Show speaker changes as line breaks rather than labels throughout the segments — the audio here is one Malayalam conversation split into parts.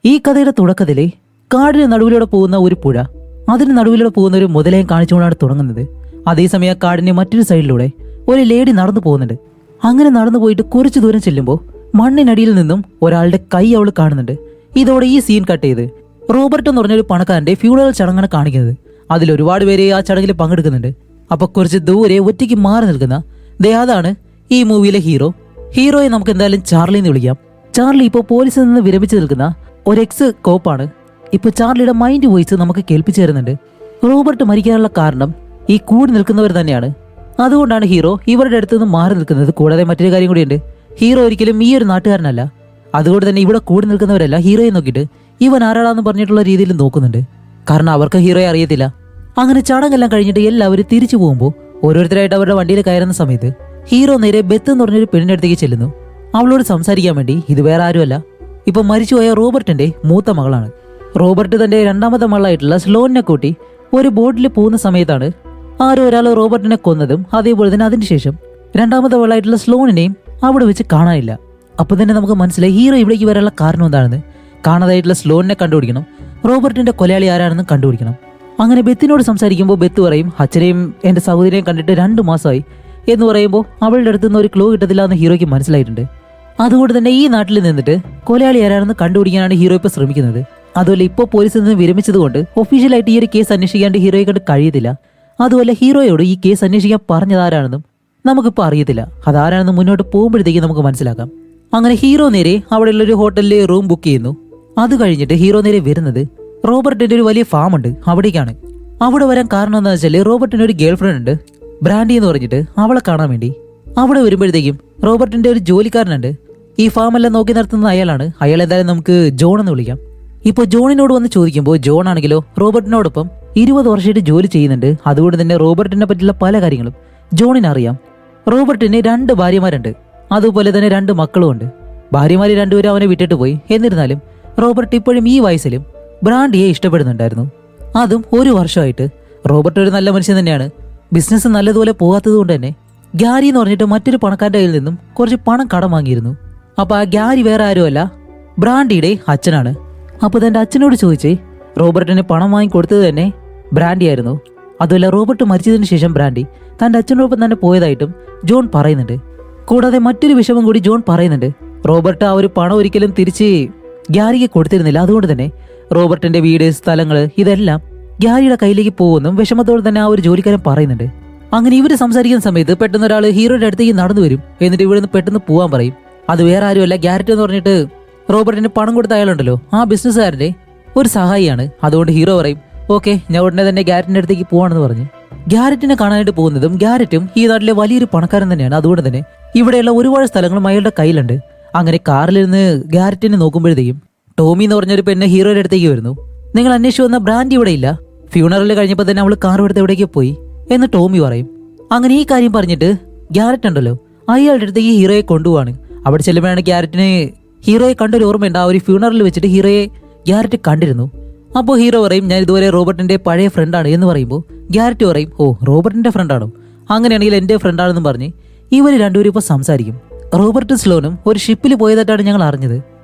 ഈ കഥയുടെ തുടക്കത്തിലെ കാടിന് നടുവിലൂടെ പോകുന്ന ഒരു പുഴ, അതിന് നടുവിലൂടെ പോകുന്ന ഒരു മുതലയും കാണിച്ചുകൊണ്ടാണ് തുടങ്ങുന്നത്. അതേസമയം കാടിന്റെ മറ്റൊരു സൈഡിലൂടെ ഒരു ലേഡി നടന്നു പോകുന്നുണ്ട്. അങ്ങനെ നടന്നു പോയിട്ട് കുറച്ചു ദൂരം ചെല്ലുമ്പോൾ മണ്ണിനടിയിൽ നിന്നും ഒരാളുടെ കൈ അവൾ കാണുന്നുണ്ട്. ഇതോടെ ഈ സീൻ കട്ട് ചെയ്ത് റോബർട്ട് എന്ന് പറഞ്ഞൊരു പണക്കാരന്റെ ഫ്യൂണറൽ ചടങ്ങാണ് കാണിക്കുന്നത്. അതിൽ ഒരുപാട് പേര് ആ ചടങ്ങിൽ പങ്കെടുക്കുന്നുണ്ട്. അപ്പൊ കുറച്ച് ദൂരെ ഒറ്റയ്ക്ക് മാറി നിൽക്കുന്ന അതാണ് ഈ മൂവിയിലെ ഹീറോ. ഹീറോയെ നമുക്ക് എന്തായാലും ചാർലി എന്ന് വിളിക്കാം. ചാർലി ഇപ്പോൾ പോലീസിൽ നിന്ന് വിരമിച്ചു നിൽക്കുന്ന ഒരു എക്സ് കോപ്പാണ്. ഇപ്പൊ ചാർലിയുടെ മൈൻഡ് വോയിസ് നമുക്ക് കേൾപ്പിച്ചു തരുന്നുണ്ട്. റോബർട്ട് മരിക്കാനുള്ള കാരണം ഈ കൂടി നിൽക്കുന്നവർ തന്നെയാണ്. അതുകൊണ്ടാണ് ഹീറോ ഇവരുടെ അടുത്ത് നിന്ന് മാറി നിൽക്കുന്നത്. കൂടാതെ മറ്റൊരു കാര്യം കൂടിയുണ്ട്, ഹീറോ ഒരിക്കലും ഈ ഒരു നാട്ടുകാരനല്ല. അതുകൊണ്ട് തന്നെ ഇവിടെ കൂടി നിൽക്കുന്നവരല്ല ഹീറോയെ നോക്കിയിട്ട് ഇവൻ ആരാടാന്ന് പറഞ്ഞിട്ടുള്ള രീതിയിൽ നോക്കുന്നുണ്ട്. കാരണം അവർക്ക് ഹീറോയെ അറിയത്തില്ല. അങ്ങനെ ചടങ്ങെല്ലാം കഴിഞ്ഞിട്ട് എല്ലാവരും തിരിച്ചു പോകുമ്പോൾ ഓരോരുത്തരായിട്ട് അവരുടെ വണ്ടിയിൽ കയറുന്ന സമയത്ത് ഹീറോ നേരെ ബെത്ത് എന്ന് പറഞ്ഞൊരു പെണ്ണിന്റെ അടുത്തേക്ക് ചെല്ലുന്നു. അവളോട് സംസാരിക്കാൻ വേണ്ടി. ഇത് വേറെ ആരുമല്ല, ഇപ്പൊ മരിച്ചുപോയ റോബർട്ടിന്റെ മൂത്ത മകളാണ്. റോബർട്ട് തന്റെ രണ്ടാമത്തെ മകളായിട്ടുള്ള സ്ലോണിനെ കൂട്ടി ഒരു ബോട്ടിൽ പോകുന്ന സമയത്താണ് ആരോ ഒരാൾ റോബർട്ടിനെ കൊന്നതും. അതേപോലെ തന്നെ അതിനുശേഷം രണ്ടാമത്തെ മകളായിട്ടുള്ള സ്ലോണിനെയും അവിടെ വെച്ച് കാണാനില്ല. അപ്പൊ തന്നെ നമുക്ക് മനസ്സിലായി ഹീറോ ഇവിടേക്ക് വരാനുള്ള കാരണം എന്താണെന്ന്. കാണാതായിട്ടുള്ള സ്ലോണിനെ കണ്ടുപിടിക്കണം, റോബർട്ടിന്റെ കൊലയാളി ആരാണെന്ന് കണ്ടുപിടിക്കണം. അങ്ങനെ ബെത്തിനോട് സംസാരിക്കുമ്പോൾ ബെത്ത് പറയും, അച്ഛനെയും എന്റെ സഹോദരിയെയും കണ്ടിട്ട് 2 മാസമായി എന്ന് പറയുമ്പോൾ അവളുടെ അടുത്ത് നിന്ന് ഒരു ക്ലൂ കിട്ടത്തില്ല എന്ന് ഹീറോയ്ക്ക് മനസ്സിലായിട്ടുണ്ട്. അതുകൊണ്ട് തന്നെ ഈ നാട്ടിൽ നിന്നിട്ട് കൊലയാളി ആരാണെന്ന് കണ്ടുപിടിക്കാനാണ് ഹീറോ ഇപ്പോൾ ശ്രമിക്കുന്നത്. അതുപോലെ ഇപ്പോൾ പോലീസിൽ നിന്ന് വിരമിച്ചതുകൊണ്ട് ഒഫീഷ്യലായിട്ട് ഈ ഒരു കേസ് അന്വേഷിക്കാണ്ട് ഹീറോയെ കണ്ട് കഴിയത്തില്ല. അതുപോലെ ഹീറോയോട് ഈ കേസ് അന്വേഷിക്കാൻ പറഞ്ഞതാരാണെന്നും നമുക്കിപ്പോൾ അറിയത്തില്ല. അതാരാണെന്ന് മുന്നോട്ട് പോകുമ്പോഴത്തേക്ക് നമുക്ക് മനസ്സിലാക്കാം. അങ്ങനെ ഹീറോ നേരെ അവിടെയുള്ള ഒരു ഹോട്ടലിൽ റൂം ബുക്ക് ചെയ്യുന്നു. അത് കഴിഞ്ഞിട്ട് ഹീറോ നേരെ വരുന്നത് റോബർട്ടിന്റെ ഒരു വലിയ ഫാം ഉണ്ട്, അവിടേക്കാണ്. അവിടെ വരാൻ കാരണം എന്താ വെച്ചാൽ റോബർട്ടിന് ഒരു ഗേൾ ഫ്രണ്ട് ഉണ്ട്, ബ്രാൻഡി എന്ന് പറഞ്ഞിട്ട്, അവളെ കാണാൻ വേണ്ടി. അവിടെ വരുമ്പോഴത്തേക്കും റോബർട്ടിന്റെ ഒരു ജോലിക്കാരനുണ്ട്. ഈ ഫാമെല്ലാം നോക്കി നടത്തുന്ന അയാളാണ്. അയാൾ എന്തായാലും നമുക്ക് ജോൺ എന്ന് വിളിക്കാം. ഇപ്പോൾ ജോണിനോട് വന്ന് ചോദിക്കുമ്പോൾ ജോൺ ആണെങ്കിലോ റോബർട്ടിനോടൊപ്പം 20 വർഷമായിട്ട് ജോലി ചെയ്യുന്നുണ്ട്. അതുകൊണ്ട് തന്നെ റോബർട്ടിനെ പറ്റിയുള്ള പല കാര്യങ്ങളും ജോണിന് അറിയാം. റോബർട്ടിന് 2 ഭാര്യമാരുണ്ട്, അതുപോലെ തന്നെ 2 മക്കളും ഉണ്ട്. ഭാര്യമാര് 2 പേരും അവനെ വിട്ടിട്ട് പോയി. എന്നിരുന്നാലും റോബർട്ട് ഇപ്പോഴും ഈ വയസ്സിലും ബ്രാൻഡിയെ ഇഷ്ടപ്പെടുന്നുണ്ടായിരുന്നു. അതും 1 വർഷമായിട്ട്. റോബർട്ട് ഒരു നല്ല മനുഷ്യൻ തന്നെയാണ്. ബിസിനസ് നല്ലതുപോലെ പോകാത്തത് കൊണ്ട് തന്നെ ഗ്യാരി എന്ന് പറഞ്ഞിട്ട് മറ്റൊരു പണക്കാരൻ്റെ കയ്യിൽ നിന്നും കുറച്ച് പണം കടം വാങ്ങിയിരുന്നു. അപ്പൊ ആ ഗ്യാരി വേറെ ആരുമല്ല, ബ്രാൻഡിയുടെ അച്ഛനാണ്. അപ്പൊ തന്റെ അച്ഛനോട് ചോദിച്ചേ റോബർട്ടിന് പണം വാങ്ങി കൊടുത്തത് തന്നെ ബ്രാൻഡി ആയിരുന്നു. അതുമല്ല റോബർട്ട് മരിച്ചതിന് ശേഷം ബ്രാൻഡി തന്റെ അച്ഛനോടൊപ്പം തന്നെ പോയതായിട്ടും ജോൺ പറയുന്നുണ്ട്. കൂടാതെ മറ്റൊരു വിഷമം കൂടി ജോൺ പറയുന്നുണ്ട്, റോബർട്ട് ആ ഒരു പണം ഒരിക്കലും തിരിച്ച് ഗ്യാരിക്ക് കൊടുത്തിരുന്നില്ല. അതുകൊണ്ട് തന്നെ റോബർട്ടിന്റെ വീട്, സ്ഥലങ്ങള് ഇതെല്ലാം ഗ്യാരിയുടെ കയ്യിലേക്ക് പോകുമെന്നും വിഷമത്തോടെ തന്നെ ആ ഒരു ജോലിക്കാരൻ പറയുന്നുണ്ട്. അങ്ങനെ ഇവര് സംസാരിക്കുന്ന സമയത്ത് പെട്ടെന്ന് ഒരാൾ ഹീറോയുടെ അടുത്തേക്ക് നടന്നു വരും. എന്നിട്ട് ഇവിടെ നിന്ന് പെട്ടെന്ന് പോകാൻ പറയും. അത് വേറെ ആരുമല്ല, ഗ്യാരറ്റ് എന്ന് പറഞ്ഞിട്ട് റോബർട്ടിന് പണം കൊടുത്ത അയാളുണ്ടല്ലോ, ആ ബിസിനസ്സുകാരന്റെ ഒരു സഹായിയാണ്. അതുകൊണ്ട് ഹീറോ പറയും, ഓക്കെ ഞാൻ ഉടനെ തന്നെ ഗ്യാരറ്റിന്റെ അടുത്തേക്ക് പോവാണെന്ന് പറഞ്ഞ് ഗ്യാരറ്റിനെ കാണാനായിട്ട് പോകുന്നതും. ഗ്യാരറ്റും ഈ നാട്ടിലെ വലിയൊരു പണക്കാരൻ തന്നെയാണ്. അതുകൊണ്ട് തന്നെ ഇവിടെയുള്ള ഒരുപാട് സ്ഥലങ്ങളും അയാളുടെ കയ്യിലുണ്ട്. അങ്ങനെ കാറിലിരുന്ന് ഗ്യാരറ്റിനെ നോക്കുമ്പോഴത്തേക്കും ടോമി എന്ന് പറഞ്ഞൊരു പെണ്ണ് ഹീറോയുടെ അടുത്തേക്ക് വരുന്നു. നിങ്ങൾ അന്വേഷിച്ചു വന്ന ബ്രാൻഡി ഇവിടെ ഇല്ല, ഫ്യൂണറൽ കഴിഞ്ഞപ്പോൾ തന്നെ അവൾ കാർ എടുത്ത് എവിടേക്ക് പോയി എന്ന് ടോമി പറയും. അങ്ങനെ ഈ കാര്യം പറഞ്ഞിട്ട് ഗ്യാരറ്റ് ഉണ്ടല്ലോ അയാളുടെ അടുത്തേക്ക് ഹീറോയെ കൊണ്ടുപോവാണ്. അവിടെ ചെല്ലുമ്പോഴാണ് ഗ്യാരറ്റിന് ഹീറോയെ കണ്ടൊരു ഓർമ്മയുണ്ട്. ആ ഒരു ഫ്യൂണറലിൽ വെച്ചിട്ട് ഹീറോയെ ഗ്യാരറ്റ് കണ്ടിരുന്നു. അപ്പോൾ ഹീറോ പറയും, ഞാൻ ഇതുവരെ റോബർട്ടിന്റെ പഴയ ഫ്രണ്ടാണ് എന്ന് പറയുമ്പോൾ ഗ്യാരറ്റ് പറയും, ഓ റോബർട്ടിന്റെ ഫ്രണ്ടാണോ, അങ്ങനെയാണെങ്കിൽ എന്റെ ഫ്രണ്ടാണെന്ന് പറഞ്ഞ് ഇവർ 2 പേരും ഇപ്പോൾ സംസാരിക്കും. റോബർട്ട് സ്ലോനും ഒരു ഷിപ്പിൽ പോയതായിട്ടാണ് ഞങ്ങൾ അറിഞ്ഞത്.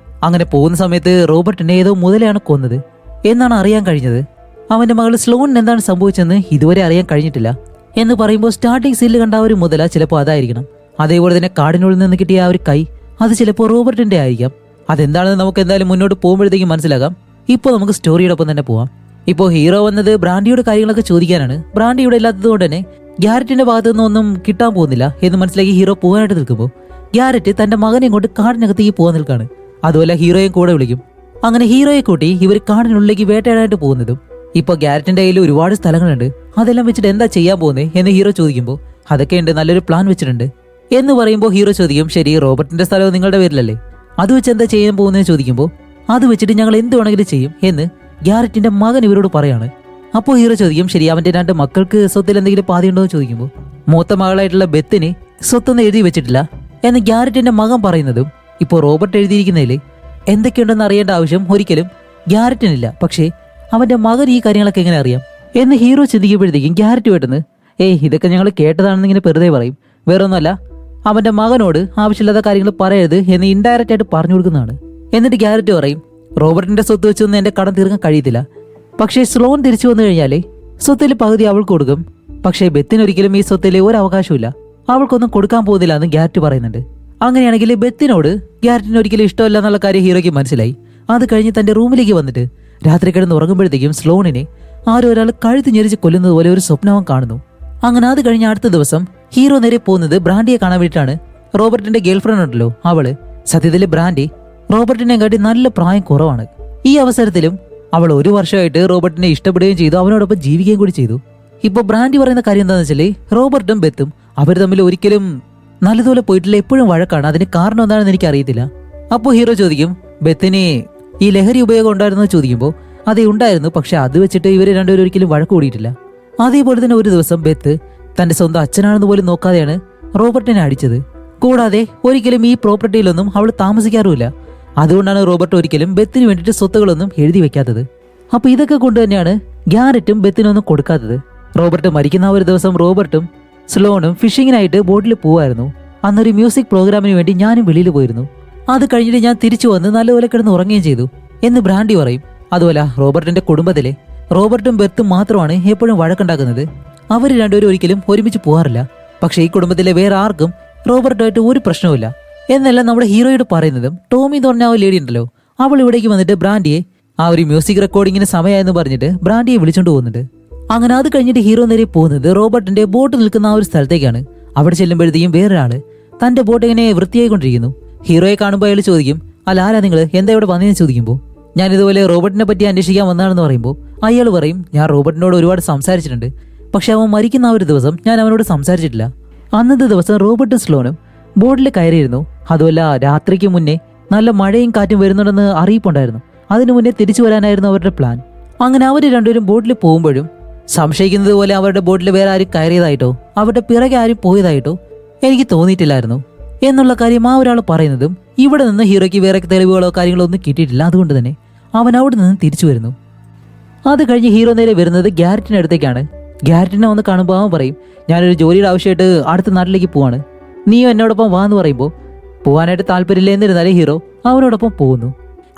അങ്ങനെ പോകുന്ന സമയത്ത് റോബർട്ടിനെ ഏതോ മുതലെയാണ് കൊന്നത് എന്നാണ് അറിയാൻ കഴിഞ്ഞത്. അവന്റെ മകൾ സ്ലോണിന് എന്താണ് സംഭവിച്ചെന്ന് ഇതുവരെ അറിയാൻ കഴിഞ്ഞിട്ടില്ല എന്ന് പറയുമ്പോൾ സ്റ്റാർട്ടിംഗ് സീനിൽ കണ്ട ആ ഒരു മുതല ചിലപ്പോൾ അതായിരിക്കണം. അതേപോലെ തന്നെ കാടിനുള്ളിൽ നിന്ന് കിട്ടിയ ആ ഒരു കൈ, അത് ചിലപ്പോൾ റോബർട്ടിന്റെ ആയിരിക്കാം. അതെന്താണെന്ന് നമുക്ക് എന്തായാലും മുന്നോട്ട് പോകുമ്പോഴത്തേക്കും മനസ്സിലാക്കാം. ഇപ്പോൾ നമുക്ക് സ്റ്റോറിയോടൊപ്പം തന്നെ പോവാം. ഇപ്പോൾ ഹീറോ വന്നത് ബ്രാൻഡിയുടെ കാര്യങ്ങളൊക്കെ ചോദിക്കാനാണ്. ബ്രാൻഡി ഇവിടെ ഇല്ലാത്തത് കൊണ്ട് തന്നെ ഗ്യാരറ്റിന്റെ ഭാഗത്തു നിന്നൊന്നും കിട്ടാൻ പോകുന്നില്ല എന്ന് മനസ്സിലാക്കി ഹീറോ പോകാനായിട്ട് നിൽക്കുമ്പോൾ ഗ്യാരറ്റ് തന്റെ മകനെ കൊണ്ട് കാടിനകത്തേക്ക് പോകാൻ നിൽക്കാണ്. അതുപോലെ ഹീറോയും കൂടെ വിളിക്കും. അങ്ങനെ ഹീറോയെ കൂട്ടി ഇവർ കാടിനുള്ളിലേക്ക് വേട്ടയാടാനായിട്ട് പോകുന്നതും. ഇപ്പോൾ ഗ്യാരറ്റിന്റെ കയ്യിൽ ഒരുപാട് സ്ഥലങ്ങളുണ്ട്, അതെല്ലാം വെച്ചിട്ട് എന്താ ചെയ്യാൻ പോകുന്നത് എന്ന് ഹീറോ ചോദിക്കുമ്പോൾ അതൊക്കെ ഉണ്ട്, നല്ലൊരു പ്ലാൻ വെച്ചിട്ടുണ്ട് എന്ന് പറയുമ്പോൾ ഹീറോ ചോദിക്കും, ശരി റോബർട്ടിന്റെ സ്ഥലവും നിങ്ങളുടെ പേരിലല്ലേ, അത് വെച്ച് എന്താ ചെയ്യാൻ പോകുന്നതെന്ന് ചോദിക്കുമ്പോൾ അത് വെച്ചിട്ട് ഞങ്ങൾ എന്ത് വേണമെങ്കിലും ചെയ്യും എന്ന് ഗ്യാരറ്റിന്റെ മകൻ ഇവരോട് പറയാണ്. അപ്പോൾ ഹീറോ ചോദിക്കും, ശരി അവന്റെ 2 മക്കൾക്ക് സ്വത്തിൽ എന്തെങ്കിലും പാതിയുണ്ടോ എന്ന് ചോദിക്കുമ്പോൾ മൂത്ത മകളായിട്ടുള്ള ബെത്തിന് സ്വത്തൊന്നും എഴുതി വെച്ചിട്ടില്ല എന്ന് ഗ്യാരറ്റിന്റെ മകൻ പറയുന്നതും. ഇപ്പോൾ റോബർട്ട് എഴുതിയിരിക്കുന്നതിൽ എന്തൊക്കെയുണ്ടെന്ന് അറിയേണ്ട ആവശ്യം ഒരിക്കലും ഗ്യാരറ്റിനില്ല. പക്ഷേ അവന്റെ മകൻ ഈ കാര്യങ്ങളൊക്കെ എങ്ങനെ അറിയാം എന്ന് ഹീറോ ചിന്തിക്കുമ്പോഴത്തേക്കും ഗ്യാരറ്റ് പെട്ടെന്ന് ഇതൊക്കെ ഞങ്ങൾ കേട്ടതാണെന്ന് ഇങ്ങനെ വെറുതെ പറയും. വേറൊന്നുമല്ല, അവന്റെ മകനോട് ആവശ്യമില്ലാത്ത കാര്യങ്ങൾ പറയരുത് എന്ന് ഇൻഡയറക്റ്റ് ആയിട്ട് പറഞ്ഞു കൊടുക്കുന്നതാണ്. എന്നിട്ട് ഗ്യാരറ്റ് പറയും, റോബർട്ടിന്റെ സ്വത്ത് വെച്ചൊന്നും എന്റെ കടം തീർക്കാൻ കഴിയത്തില്ല. പക്ഷേ സ്ലോൺ തിരിച്ചു വന്നു കഴിഞ്ഞാലേ സ്വത്തിൽ പകുതി അവൾക്ക് കൊടുക്കും. പക്ഷേ ബെത്തിനൊരിക്കലും ഈ സ്വത്തിൽ ഒരു അവകാശമില്ല, അവൾക്കൊന്നും കൊടുക്കാൻ പോകുന്നില്ല എന്ന് ഗ്യാരറ്റ് പറയുന്നുണ്ട്. അങ്ങനെയാണെങ്കിൽ ബെത്തിനോട് ഗ്യാരറ്റിന് ഒരിക്കലും ഇഷ്ടമല്ല എന്നുള്ള കാര്യം ഹീറോയ്ക്ക് മനസ്സിലായി. അത് കഴിഞ്ഞ് തന്റെ റൂമിലേക്ക് വന്നിട്ട് രാത്രി കിടന്ന് ഉറങ്ങുമ്പോഴത്തേക്കും സ്ലോണിനെ ആരോ ഒരാൾ കഴുത്ത് ഞെരിച്ച് കൊല്ലുന്നത് പോലെ ഒരു സ്വപ്നവും കാണുന്നു. അങ്ങനെ അത് കഴിഞ്ഞ അടുത്ത ദിവസം ഹീറോ നേരെ പോകുന്നത് ബ്രാൻഡിയെ കാണാൻ വേണ്ടിയിട്ടാണ്. റോബർട്ടിന്റെ ഗേൾഫ്രണ്ട് ഉണ്ടല്ലോ അവള്. സത്യത്തില് ബ്രാൻഡി റോബർട്ടിനെ കാട്ടി നല്ല പ്രായം കുറവാണ്. ഈ അവസരത്തിലും അവൾ 1 വർഷമായിട്ട് റോബർട്ടിനെ ഇഷ്ടപ്പെടുകയും ചെയ്തു, അവനോടൊപ്പം ജീവിക്കുകയും കൂടി ചെയ്തു. ഇപ്പൊ ബ്രാൻഡി പറയുന്ന കാര്യം എന്താണെന്ന് വെച്ചാല് റോബർട്ടും ബെത്തും അവർ തമ്മിൽ ഒരിക്കലും നല്ലതുപോലെ പോയിട്ടില്ല, എപ്പോഴും വഴക്കാണ്. അതിന് കാരണം എന്താണെന്ന് എനിക്ക് അറിയത്തില്ല. അപ്പോൾ ഹീറോ ചോദിക്കും, ബെത്തിന് ഈ ലഹരി ഉപയോഗം ഉണ്ടായിരുന്നു ചോദിക്കുമ്പോൾ അതേ ഉണ്ടായിരുന്നു, പക്ഷെ അത് വെച്ചിട്ട് ഇവര് രണ്ടുപേരും ഒരിക്കലും വഴക്ക് കൂടിയിട്ടില്ല. അതേപോലെ തന്നെ ഒരു ദിവസം ബെത്ത് തന്റെ സ്വന്തം അച്ഛനാണെന്ന് പോലും നോക്കാതെയാണ് റോബർട്ടിനെ അടിച്ചത്. കൂടാതെ ഒരിക്കലും ഈ പ്രോപ്പർട്ടിയിലൊന്നും അവൾ താമസിക്കാറുമില്ല. അതുകൊണ്ടാണ് റോബർട്ട് ഒരിക്കലും ബെത്തിന് വേണ്ടിയിട്ട് സ്വത്തുകളൊന്നും എഴുതി വെക്കാത്തത്. അപ്പൊ ഇതൊക്കെ കൊണ്ട് തന്നെയാണ് ഗ്യാരറ്റും ബെത്തിനൊന്നും കൊടുക്കാത്തത്. റോബർട്ട് മരിക്കുന്ന ഒരു ദിവസം റോബർട്ടും സ്ലോണും ഫിഷിങ്ങിനായിട്ട് ബോട്ടിൽ പോവായിരുന്നു. അന്നൊരു മ്യൂസിക് പ്രോഗ്രാമിന് വേണ്ടി ഞാനും വെളിയിൽ പോയിരുന്നു. അത് കഴിഞ്ഞിട്ട് ഞാൻ തിരിച്ചു വന്ന് നല്ലപോലെ കിടന്ന് ഉറങ്ങുകയും ചെയ്തു എന്ന് ബ്രാൻഡി പറയും. അതുപോലെ റോബർട്ടിന്റെ കുടുംബത്തിലെ റോബർട്ടും ബെത്തും മാത്രമാണ് എപ്പോഴും വഴക്കുണ്ടാക്കുന്നത്. അവർ രണ്ടുപേരും ഒരിക്കലും ഒരുമിച്ച് പോകാറില്ല. പക്ഷേ ഈ കുടുംബത്തിലെ വേറെ ആർക്കും റോബർട്ടുമായിട്ട് ഒരു പ്രശ്നവുമില്ല എന്നെല്ലാം നമ്മുടെ ഹീറോയോട് പറയുന്നതും ടോമി എന്ന് പറഞ്ഞ ആ ലേഡി ഉണ്ടല്ലോ അവൾ ഇവിടേക്ക് വന്നിട്ട് ബ്രാൻഡിയെ ആ ഒരു മ്യൂസിക് റെക്കോർഡിങ്ങിന് സമയമായെന്ന് പറഞ്ഞിട്ട് ബ്രാൻഡിയെ വിളിച്ചോണ്ട് പോകുന്നുണ്ട്. അങ്ങനെ അത് കഴിഞ്ഞിട്ട് ഹീറോ നേരെ പോകുന്നത് റോബർട്ടിന്റെ ബോട്ട് നിൽക്കുന്ന ആ ഒരു സ്ഥലത്തേക്കാണ്. അവിടെ ചെല്ലുമ്പോഴത്തേക്കും വേറൊരാള് തന്റെ ബോട്ട് ഇങ്ങനെ വൃത്തിയായിക്കൊണ്ടിരിക്കുന്നു. ഹീറോയെ കാണുമ്പോൾ അയാൾ ചോദിക്കും, അല്ല ആരാ നിങ്ങൾ, എന്താ ഇവിടെ വന്നതെന്ന് ചോദിക്കുമ്പോൾ ഞാൻ ഇതുപോലെ റോബർട്ടിനെ പറ്റി അന്വേഷിക്കാൻ വന്നാണെന്ന് പറയുമ്പോൾ അയാൾ പറയും, ഞാൻ റോബർട്ടിനോട് ഒരുപാട് സംസാരിച്ചിട്ടുണ്ട്, പക്ഷെ അവൻ മരിക്കുന്ന ആ ഒരു ദിവസം ഞാൻ അവനോട് സംസാരിച്ചിട്ടില്ല. അന്നത്തെ ദിവസം റോബർട്ടും സ്ലോണും ബോട്ടിൽ കയറിയിരുന്നു. അതുമല്ല രാത്രിക്ക് മുന്നേ നല്ല മഴയും കാറ്റും വരുന്നുണ്ടെന്ന് അറിയിപ്പുണ്ടായിരുന്നു. അതിനു മുന്നേ തിരിച്ചു വരാനായിരുന്നു അവരുടെ പ്ലാൻ. അങ്ങനെ അവർ രണ്ടുപേരും ബോട്ടിൽ പോകുമ്പോഴും സംശയിക്കുന്നത് പോലെ അവരുടെ ബോട്ടിൽ വേറെ ആരും കയറിയതായിട്ടോ അവരുടെ പിറകെ ആരും പോയതായിട്ടോ എനിക്ക് തോന്നിയിട്ടില്ലായിരുന്നു എന്നുള്ള കാര്യം ആ ഒരാൾ പറയുന്നതും ഇവിടെ നിന്ന് ഹീറോയ്ക്ക് വേറെ തെളിവുകളോ കാര്യങ്ങളോ ഒന്നും കിട്ടിയിട്ടില്ല. അതുകൊണ്ട് തന്നെ അവൻ അവിടെ നിന്ന് തിരിച്ചു വരുന്നു. അത് കഴിഞ്ഞ് ഹീറോ നേരെ വരുന്നത് ഗ്യാരറ്റിന്റെ അടുത്തേക്കാണ്. ഗ്യാരറ്റിനെ ഒന്ന് കാണുമ്പോൾ അവൻ പറയും, ഞാനൊരു ജോലിയുടെ ആവശ്യമായിട്ട് അടുത്ത നാട്ടിലേക്ക് പോവാണ്, നീയോ എന്നോടൊപ്പം വാന്ന് പറയുമ്പോൾ പോകാനായിട്ട് താല്പര്യമില്ല. എന്നിരുന്നാലും ഹീറോ അവനോടൊപ്പം പോകുന്നു.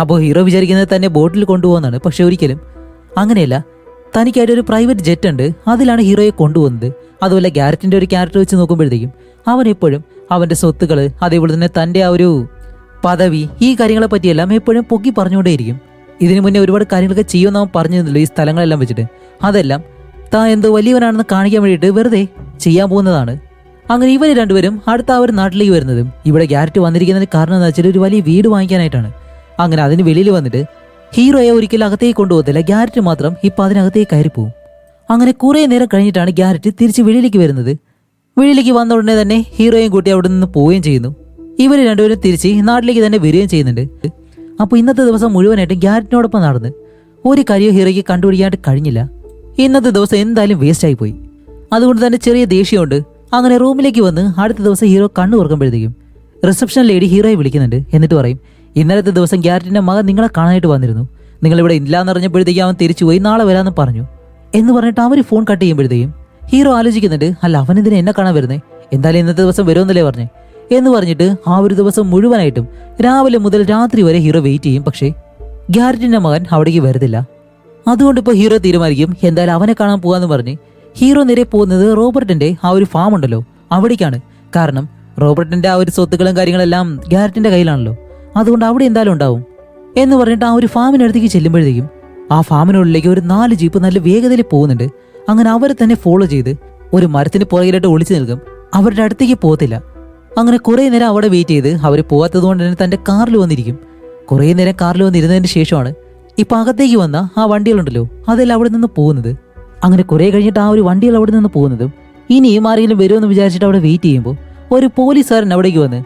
അപ്പോൾ ഹീറോ വിചാരിക്കുന്നത് തന്നെ ബോട്ടിൽ കൊണ്ടുപോകുന്നതാണ്. പക്ഷെ ഒരിക്കലും അങ്ങനെയല്ല, തനിക്കായിട്ട് ഒരു പ്രൈവറ്റ് ജെറ്റ് ഉണ്ട്, അതിലാണ് ഹീറോയെ കൊണ്ടുപോകുന്നത്. അതുപോലെ ഗ്യാരറ്റിന്റെ ഒരു ക്യാരക്ടർ വെച്ച് നോക്കുമ്പോഴത്തേക്കും അവൻ എപ്പോഴും അവന്റെ സ്വത്തുക്കൾ അതേപോലെ തന്നെ തന്റെ ആ ഒരു പദവി ഈ കാര്യങ്ങളെ പറ്റിയെല്ലാം എപ്പോഴും പൊക്കി പറഞ്ഞുകൊണ്ടേയിരിക്കും. ഇതിനു മുന്നേ ഒരുപാട് കാര്യങ്ങളൊക്കെ ചെയ്യുമെന്ന് അവൻ പറഞ്ഞിരുന്നല്ലോ ഈ സ്ഥലങ്ങളെല്ലാം വെച്ചിട്ട്. അതെല്ലാം താൻ എന്തോ വലിയവനാണെന്ന് കാണിക്കാൻ വേണ്ടിയിട്ട് വെറുതെ ചെയ്യാൻ പോകുന്നതാണ്. അങ്ങനെ ഇവർ രണ്ടുപേരും അടുത്ത ആ ഒരു നാട്ടിലേക്ക് വരുന്നതും ഇവിടെ ഗ്യാരറ്റ് വന്നിരിക്കുന്നതിന് കാരണം എന്താ വെച്ചാൽ ഒരു വലിയ വീട് വാങ്ങിക്കാനായിട്ടാണ്. അങ്ങനെ അതിന് വെളിയിൽ വന്നിട്ട് ഹീറോയെ ഒരിക്കലും അകത്തേക്ക് കൊണ്ടുപോകത്തില്ല, ഗ്യാരറ്റ് മാത്രം ഇപ്പം അതിനകത്തേക്ക് കയറിപ്പോവും. അങ്ങനെ കുറേ നേരം കഴിഞ്ഞിട്ടാണ് ഗ്യാരറ്റ് തിരിച്ച് വെളിയിലേക്ക് വരുന്നത്. വെളിയിലേക്ക് വന്ന ഉടനെ തന്നെ ഹീറോയും കൂട്ടി അവിടെ നിന്ന് പോവുകയും ചെയ്യുന്നു. ഇവർ രണ്ടുപേരും തിരിച്ച് നാട്ടിലേക്ക് തന്നെ വരികയും ചെയ്യുന്നുണ്ട്. അപ്പോൾ ഇന്നത്തെ ദിവസം മുഴുവനായിട്ട് ഗ്യാരറ്റിനോടൊപ്പം നടന്ന് ഒരു കാര്യം ഹീറോയ്ക്ക് കണ്ടുപിടിക്കാനായിട്ട് കഴിഞ്ഞില്ല. ഇന്നത്തെ ദിവസം എന്തായാലും വേസ്റ്റ് ആയി പോയി. അതുകൊണ്ട് തന്നെ ചെറിയ ദേഷ്യമുണ്ട്. അങ്ങനെ റൂമിലേക്ക് വന്ന് അടുത്ത ദിവസം ഹീറോ കണ്ണു തുറക്കുമ്പോഴത്തേക്കും റിസപ്ഷൻ ലേഡി ഹീറോയെ വിളിക്കുന്നുണ്ട്. എന്നിട്ട് പറയും, ഇന്നലത്തെ ദിവസം ഗ്യാരറ്റിന്റെ മകൻ നിങ്ങളെ കാണാനായിട്ട് വന്നിരുന്നു, നിങ്ങളിവിടെ ഇല്ലാന്ന് അറിഞ്ഞപ്പോഴത്തേക്കും അവൻ തിരിച്ചുപോയി, നാളെ വരാമെന്ന് പറഞ്ഞു എന്ന് പറഞ്ഞിട്ട് അവർ ഫോൺ കട്ട് ചെയ്യുമ്പോഴത്തേക്കും ഹീറോ ആലോചിക്കുന്നുണ്ട്, അല്ല അവനെന്തിനാ എന്നെ കാണാൻ വരുന്നേ, എന്തായാലും ഇന്നത്തെ ദിവസം വരുമെന്നല്ലേ പറഞ്ഞേ എന്ന് പറഞ്ഞിട്ട് ആ ഒരു ദിവസം മുഴുവനായിട്ടും രാവിലെ മുതൽ രാത്രി വരെ ഹീറോ വെയിറ്റ് ചെയ്യും. പക്ഷേ ഗ്യാരറ്റിന്റെ മകൻ അവിടേക്ക് വരുന്നില്ല. അതുകൊണ്ട് ഇപ്പോൾ ഹീറോ തീരുമാനിക്കും എന്തായാലും അവനെ കാണാൻ പോകാന്ന് പറഞ്ഞ് ഹീറോ നേരെ പോകുന്നത് റോബർട്ടിന്റെ ആ ഒരു ഫാം ഉണ്ടല്ലോ അവിടേക്കാണ്. കാരണം റോബർട്ടിന്റെ ആ ഒരു സ്വത്തുക്കളും കാര്യങ്ങളെല്ലാം ഗ്യാരറ്റിന്റെ കയ്യിലാണല്ലോ, അതുകൊണ്ട് അവിടെ എന്തായാലും ഉണ്ടാവും എന്ന് പറഞ്ഞിട്ട് ആ ഒരു ഫാമിനടുത്തേക്ക് ചെല്ലുമ്പോഴത്തേക്കും ആ ഫാമിനുള്ളിലേക്ക് ഒരു 4 ജീപ്പ് നല്ല വേഗതയിൽ പോകുന്നുണ്ട്. അങ്ങനെ അവരെ തന്നെ ഫോളോ ചെയ്ത് ഒരു മരത്തിന് പുറകിലായിട്ട് ഒളിച്ചു നിൽക്കും, അവരുടെ അടുത്തേക്ക് പോകത്തില്ല. അങ്ങനെ കുറേ നേരം അവിടെ വെയിറ്റ് ചെയ്ത് അവർ പോകാത്തത് കൊണ്ട് തന്നെ തന്റെ കാറിൽ വന്നിരിക്കും. കുറേ നേരം കാറിൽ വന്നിരുന്നതിന് ശേഷമാണ് ഇപ്പൊ അകത്തേക്ക് വന്ന ആ വണ്ടികളുണ്ടല്ലോ അതെല്ലാം അവിടെ നിന്ന് പോകുന്നത്. അങ്ങനെ കുറെ കഴിഞ്ഞിട്ട് ആ ഒരു വണ്ടികൾ അവിടെ നിന്ന് പോകുന്നതും ഇനിയും ആരെങ്കിലും വരുമെന്ന് വിചാരിച്ചിട്ട് അവിടെ വെയിറ്റ് ചെയ്യുമ്പോൾ ഒരു പോലീസുകാരൻ അവിടേക്ക് വന്ന്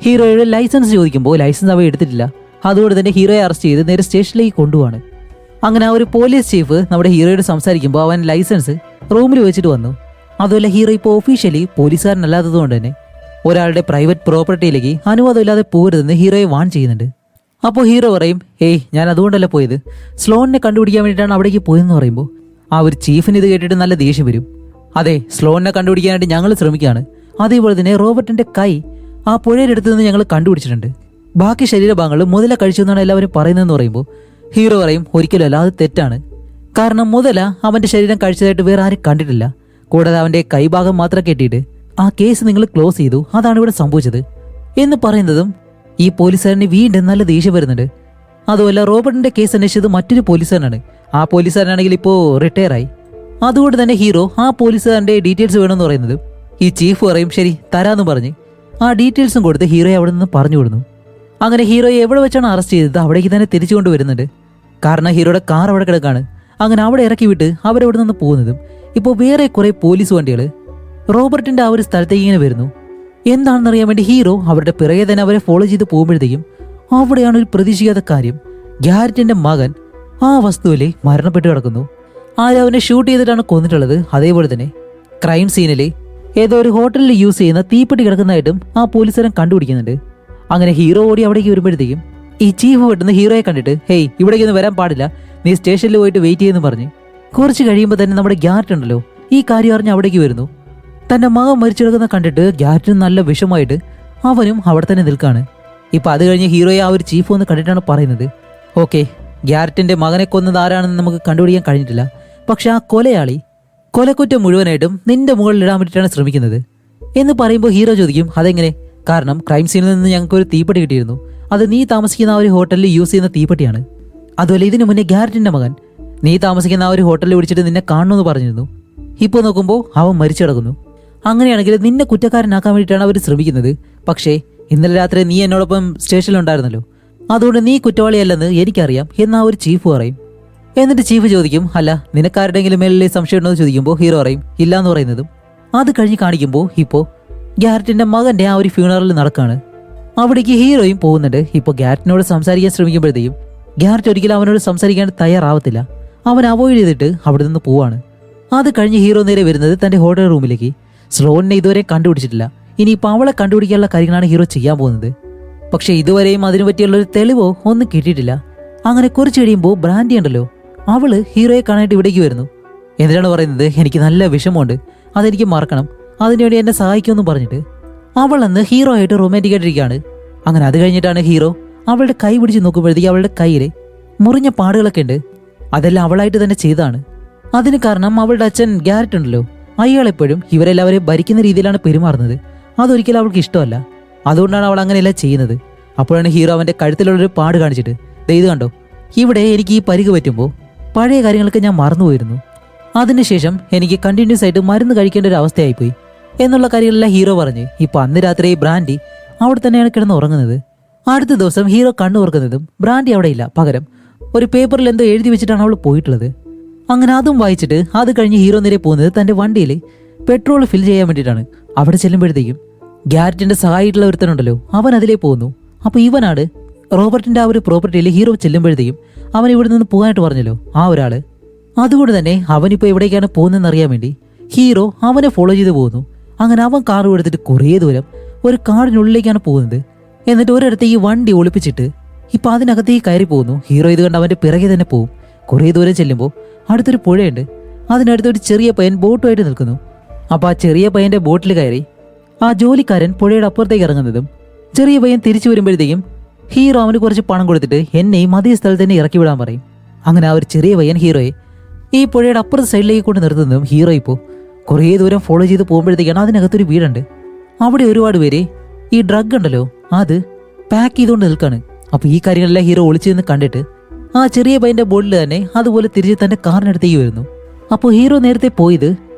ഹീറോയുടെ ലൈസൻസ് ചോദിക്കുമ്പോൾ ലൈസൻസ് അവ എടുത്തിട്ടില്ല. അതുകൊണ്ട് തന്നെ ഹീറോയെ അറസ്റ്റ് ചെയ്ത് നേരെ സ്റ്റേഷനിലേക്ക് കൊണ്ടുപോവാണ്. അങ്ങനെ ആ ഒരു പോലീസ് ചീഫ് നമ്മുടെ ഹീറോയോട് സംസാരിക്കുമ്പോൾ അവൻ ലൈസൻസ് റൂമിൽ വെച്ചിട്ട് വന്നു. അതുപോലെ ഹീറോ ഇപ്പോൾ ഒഫീഷ്യലി പോലീസുകാരനല്ലാത്തത് കൊണ്ട് തന്നെ ഒരാളുടെ പ്രൈവറ്റ് പ്രോപ്പർട്ടിയിലേക്ക് അനുവാദമില്ലാതെ പോകരുതെന്ന് ഹീറോയെ വാൺ ചെയ്യുന്നുണ്ട്. അപ്പോൾ ഹീറോ പറയും, ഏയ് ഞാൻ അതുകൊണ്ടല്ല പോയത്, സ്ലോണിനെ കണ്ടുപിടിക്കാൻ വേണ്ടിയിട്ടാണ് അവിടേക്ക് പോയതെന്ന് പറയുമ്പോൾ ആ ഒരു ചീഫിന് ഇത് കേട്ടിട്ട് നല്ല ദേഷ്യം വരും. അതെ, സ്ലോണിനെ കണ്ടുപിടിക്കാനായിട്ട് ഞങ്ങൾ ശ്രമിക്കുകയാണ്, അതേപോലെ തന്നെ റോബർട്ടിന്റെ കൈ ആ പുഴയുടെ അടുത്ത് നിന്ന് ഞങ്ങൾ കണ്ടുപിടിച്ചിട്ടുണ്ട്. ബാക്കി ശരീരഭാഗങ്ങൾ മുതല കഴിച്ചു എന്നാണ് എല്ലാവരും പറയുന്നതെന്ന് പറയുമ്പോൾ ഹീറോ പറയും ഒരിക്കലുമല്ല, അത് തെറ്റാണ്. കാരണം മുതല അവന്റെ ശരീരം കഴിച്ചതായിട്ട് വേറെ ആരും കണ്ടിട്ടില്ല. കൂടാതെ അവന്റെ കൈഭാഗം മാത്രം കെട്ടിയിട്ട് ആ കേസ് നിങ്ങൾ ക്ലോസ് ചെയ്തു, അതാണ് ഇവിടെ സംഭവിച്ചത് എന്ന് പറയുന്നതും ഈ പോലീസുകാരന് വീണ്ടും നല്ല ദേഷ്യം വരുന്നുണ്ട്. അതുമല്ല, റോബർട്ടിന്റെ കേസ് അന്വേഷിച്ചത് മറ്റൊരു പോലീസുകാരനാണ്. ആ പോലീസുകാരനാണെങ്കിൽ ഇപ്പോൾ റിട്ടയർ ആയി. അതുകൊണ്ട് തന്നെ ഹീറോ ആ പോലീസുകാരന്റെ ഡീറ്റെയിൽസ് വേണമെന്ന് പറയുന്നത് ഈ ചീഫ് പറയും ശരി തരാന്ന് പറഞ്ഞ് ആ ഡീറ്റെയിൽസും കൊടുത്ത് ഹീറോയെ അവിടെ നിന്ന് പറഞ്ഞു വിടുന്നു. അങ്ങനെ ഹീറോയെ എവിടെ വെച്ചാണ് അറസ്റ്റ് ചെയ്തത് അവിടേക്ക് തന്നെ തിരിച്ചു കൊണ്ടുവരുന്നുണ്ട്. കാരണം ഹീറോയുടെ കാർ അവിടെ കിടക്കാണ്. അങ്ങനെ അവിടെ ഇറക്കി വിട്ട് അവരവിടെ നിന്ന് പോകുന്നതും ഇപ്പോൾ വേറെ കുറെ പോലീസ് വണ്ടികൾ റോബർട്ടിന്റെ ആ ഒരു സ്ഥലത്തേക്ക് ഇങ്ങനെ വരുന്നു. എന്താണെന്നറിയാൻ വേണ്ടി ഹീറോ അവരുടെ പിറകെ തന്നെ അവരെ ഫോളോ ചെയ്ത് പോകുമ്പോഴത്തേക്കും അവിടെയാണ് ഒരു പ്രതീക്ഷിക്കാത്ത കാര്യം. ഗ്യാരറ്റിന്റെ മകൻ ആ വസ്തുവിലെ മരണപ്പെട്ട് കിടക്കുന്നു. ആരും അവനെ ഷൂട്ട് ചെയ്തിട്ടാണ് കൊന്നിട്ടുള്ളത്. അതേപോലെ തന്നെ ക്രൈം സീനിൽ ഏതോ ഒരു ഹോട്ടലിൽ യൂസ് ചെയ്യുന്ന തീപ്പെട്ടി കിടക്കുന്നതായിട്ടും ആ പോലീസുകാരൻ കണ്ടുപിടിക്കുന്നുണ്ട്. അങ്ങനെ ഹീറോ ഓടി അവിടേക്ക് വരുമ്പോഴത്തേക്കും ഈ ചീഫ് പെട്ടെന്ന് ഹീറോയെ കണ്ടിട്ട് ഹേയ് ഇവിടേക്കൊന്നും വരാൻ പാടില്ല, നീ സ്റ്റേഷനിൽ പോയിട്ട് വെയിറ്റ് ചെയ്യുന്നു പറഞ്ഞ് കുറച്ച് കഴിയുമ്പോൾ തന്നെ നമ്മുടെ ഗ്യാരറ്റ് ഉണ്ടല്ലോ ഈ കാര്യം അറിഞ്ഞ് അവിടേക്ക് വരുന്നു. തന്റെ മകൻ മരിച്ചു കിടക്കുന്ന കണ്ടിട്ട് ഗ്യാരറ്റിന് നല്ല വിഷമായിട്ട് അവനും അവിടെ തന്നെ നിൽക്കാണ്. ഇപ്പൊ അത് കഴിഞ്ഞ് ഹീറോയെ ആ ഒരു ചീഫ് ഒന്ന് കണ്ടിട്ടാണ് പറയുന്നത് ഓക്കെ, ഗ്യാരറ്റിന്റെ മകനെ കൊന്നത് ആരാണെന്ന് നമുക്ക് കണ്ടുപിടിക്കാൻ കഴിഞ്ഞിട്ടില്ല. പക്ഷെ ആ കൊലയാളി കൊലക്കുറ്റം മുഴുവനായിട്ടും നിന്റെ മുകളിൽ ഇടാൻ വേണ്ടിയിട്ടാണ് ശ്രമിക്കുന്നത് എന്ന് പറയുമ്പോൾ ഹീറോ ചോദിക്കും അതെങ്ങനെ? കാരണം ക്രൈം സീനിൽ നിന്ന് ഞങ്ങൾക്ക് ഒരു തീപ്പെട്ടി കിട്ടിയിരുന്നു, അത് നീ താമസിക്കുന്ന ആ ഒരു ഹോട്ടലിൽ യൂസ് ചെയ്യുന്ന തീപ്പെട്ടിയാണ്. അതുപോലെ ഇതിനു മുന്നേ ഗ്യാരറ്റിന്റെ മകൻ നീ താമസിക്കുന്ന ആ ഒരു ഹോട്ടലിൽ വിളിച്ചിട്ട് നിന്നെ കാണണമെന്ന് പറഞ്ഞിരുന്നു. ഇപ്പോൾ നോക്കുമ്പോൾ അവൻ മരിച്ചു കിടക്കുന്നു. അങ്ങനെയാണെങ്കിൽ നിന്നെ കുറ്റക്കാരനാക്കാൻ വേണ്ടിയിട്ടാണ് അവർ ശ്രമിക്കുന്നത്. പക്ഷേ ഇന്നലെ രാത്രി നീ എന്നോടൊപ്പം സ്റ്റേഷനിലുണ്ടായിരുന്നല്ലോ, അതുകൊണ്ട് നീ കുറ്റവാളിയല്ലെന്ന് എനിക്കറിയാം എന്നാ ഒരു ചീഫ് പറയും. എന്നിട്ട് ചീഫ് ചോദിക്കും അല്ല നിനക്കാരുടെങ്കിലും മേലിൽ സംശയം ഉണ്ടോ എന്ന് ചോദിക്കുമ്പോൾ ഹീറോ പറയും ഇല്ല എന്ന് പറയുന്നതും അത് കഴിഞ്ഞ് കാണിക്കുമ്പോൾ ഇപ്പോൾ ഗ്യാരറ്റിന്റെ മകന്റെ ആ ഒരു ഫ്യൂണറൽ നടക്കാണ്. അവിടേക്ക് ഹീറോയും പോകുന്നുണ്ട്. ഇപ്പോൾ ഗ്യാരറ്റിനോട് സംസാരിക്കാൻ ശ്രമിക്കുമ്പോഴത്തേക്കും ഗ്യാരറ്റ് ഒരിക്കലും അവനോട് സംസാരിക്കാൻ തയ്യാറാവത്തില്ല. അവൻ അവോയ്ഡ് ചെയ്തിട്ട് അവിടെ നിന്ന് പോവാണ്. അത് കഴിഞ്ഞ് ഹീറോ നേരെ വരുന്നത് തന്റെ ഹോട്ടൽ റൂമിലേക്ക്. സ്ലോണിനെ ഇതുവരെ കണ്ടുപിടിച്ചിട്ടില്ല. ഇനിയിപ്പോൾ അവളെ കണ്ടുപിടിക്കാനുള്ള കാര്യങ്ങളാണ് ഹീറോ ചെയ്യാൻ പോകുന്നത്. പക്ഷെ ഇതുവരെയും അതിനു പറ്റിയുള്ള ഒരു തെളിവോ ഒന്നും കിട്ടിയിട്ടില്ല. അങ്ങനെ കുറച്ച് കഴിയുമ്പോൾ ബ്രാൻഡി ഉണ്ടല്ലോ അവള് ഹീറോയെ കാണാനായിട്ട് ഇവിടേക്ക് വരുന്നു. എന്തിനാണ് പറയുന്നത് എനിക്ക് നല്ല വിഷമമുണ്ട്, അതെനിക്ക് മറക്കണം, അതിനുവേണ്ടി എന്നെ സഹായിക്കുമെന്ന് പറഞ്ഞിട്ട് അവൾ അന്ന് ഹീറോ ആയിട്ട് റൊമാൻറ്റിക് ആയിട്ടിരിക്കുകയാണ്. അങ്ങനെ അത് കഴിഞ്ഞിട്ടാണ് ഹീറോ അവളുടെ കൈ പിടിച്ച് നോക്കുമ്പോഴത്തേക്ക് അവളുടെ കയ്യില് മുറിഞ്ഞ പാടുകളൊക്കെ ഉണ്ട്. അതെല്ലാം അവളായിട്ട് തന്നെ ചെയ്താണ്. അതിന് കാരണം അവളുടെ അച്ഛൻ ഗ്യാരറ്റ് ഉണ്ടല്ലോ അയാളെപ്പോഴും ഇവരെല്ലാവരെയും ഭരിക്കുന്ന രീതിയിലാണ് പെരുമാറുന്നത്. അതൊരിക്കലും അവൾക്ക് ഇഷ്ടമല്ല. അതുകൊണ്ടാണ് അവൾ അങ്ങനെയെല്ലാം ചെയ്യുന്നത്. അപ്പോഴാണ് ഹീറോ അവന്റെ കഴുത്തിലുള്ളൊരു പാട് കാണിച്ചിട്ട് ഇത് കണ്ടോ, ഇവിടെ എനിക്ക് ഈ പരിക്ക് പറ്റുമ്പോൾ പഴയ കാര്യങ്ങളൊക്കെ ഞാൻ മറന്നുപോയിരുന്നു. അതിനുശേഷം എനിക്ക് കണ്ടിന്യൂസ് ആയിട്ട് മരുന്ന് കഴിക്കേണ്ട ഒരു അവസ്ഥയായിപ്പോയി എന്നുള്ള കാര്യങ്ങളെല്ലാം ഹീറോ പറഞ്ഞ് ഇപ്പൊ അന്ന് രാത്രി ബ്രാൻഡി അവിടെ തന്നെയാണ് കിടന്ന് ഉറങ്ങുന്നത്. അടുത്ത ദിവസം ഹീറോ കണ്ണു തുറക്കുന്നതും ബ്രാൻഡി അവിടെ ഇല്ല, പകരം ഒരു പേപ്പറിൽ എന്തോ എഴുതി വെച്ചിട്ടാണ് അവൾ പോയിട്ടുള്ളത്. അങ്ങനെ അതും വായിച്ചിട്ട് അത് കഴിഞ്ഞ് ഹീറോ നേരെ പോകുന്നത് തന്റെ വണ്ടിയിൽ പെട്രോൾ ഫിൽ ചെയ്യാൻ വേണ്ടിയിട്ടാണ്. അവിടെ ചെല്ലുമ്പോഴത്തേക്കും ഗ്യാരറ്റിന്റെ സഹായിട്ടുള്ള ഒരുത്തനുണ്ടല്ലോ അവൻ അതിലേ പോകുന്നു. അപ്പൊ ഇവനാണ് റോബർട്ടിന്റെ ആ ഒരു പ്രോപ്പർട്ടിയിൽ ഹീറോ ചെല്ലുമ്പോഴത്തേക്കും അവൻ ഇവിടെ നിന്ന് പോകാനായിട്ട് പറഞ്ഞല്ലോ ആ ഒരാള്. അതുകൊണ്ട് തന്നെ അവനിപ്പോ എവിടേക്കാണ് പോകുന്നതെന്ന് അറിയാൻ വേണ്ടി ഹീറോ അവനെ ഫോളോ ചെയ്ത് പോകുന്നു. അങ്ങനെ അവൻ കാർ എടുത്തിട്ട് കുറേ ദൂരം ഒരു കാടിനുള്ളിലേക്കാണ് പോകുന്നത്. എന്നിട്ട് ഒരിടത്ത് ഈ വണ്ടി ഒളിപ്പിച്ചിട്ട് ഇപ്പൊ അതിനകത്തേക്ക് കയറി പോകുന്നു. ഹീറോ ഇത് കണ്ട് അവന്റെ പിറകെ തന്നെ പോകും. കുറേ ദൂരം ചെല്ലുമ്പോൾ അടുത്തൊരു പുഴയുണ്ട്. അതിനടുത്തൊരു ചെറിയ പയ്യൻ ബോട്ടുമായിട്ട് നിൽക്കുന്നു. അപ്പൊ ആ ചെറിയ പയ്യന്റെ ബോട്ടിൽ കയറി ആ ജോലിക്കാരൻ പുഴയുടെ അപ്പുറത്തേക്ക് ഇറങ്ങുന്നതും ചെറിയ പയ്യൻ തിരിച്ചു വരുമ്പോഴത്തേക്കും ഹീറോ അവന് കുറച്ച് പണം കൊടുത്തിട്ട് എന്നെയും അതേ സ്ഥലത്ത് തന്നെ ഇറക്കി വിടാൻ പറയും. അങ്ങനെ ആ ഒരു ചെറിയ പയ്യൻ ഹീറോയെ ഈ പുഴയുടെ അപ്പുറത്തെ സൈഡിലേക്ക് കൊണ്ട് നിർത്തുന്നതും ഹീറോ ഇപ്പോൾ കുറേ ദൂരം ഫോളോ ചെയ്ത് പോകുമ്പോഴത്തേക്കാണ് അതിനകത്തൊരു വീടുണ്ട്. അവിടെ ഒരുപാട് പേര് ഈ ഡ്രഗ് ഉണ്ടല്ലോ അത് പാക്ക് ചെയ്തുകൊണ്ട് നിൽക്കാണ്. അപ്പൊ ഈ കാര്യങ്ങളെല്ലാം ഹീറോ ഒളിച്ചു നിന്ന് കണ്ടിട്ട് ആ ചെറിയ പയ്യന്റെ ബോട്ടിൽ തന്നെ അതുപോലെ തിരിച്ച് തന്റെ കാറിനടുത്തേക്ക് വരുന്നു. അപ്പോൾ ഹീറോ നേരത്തെ പോയത്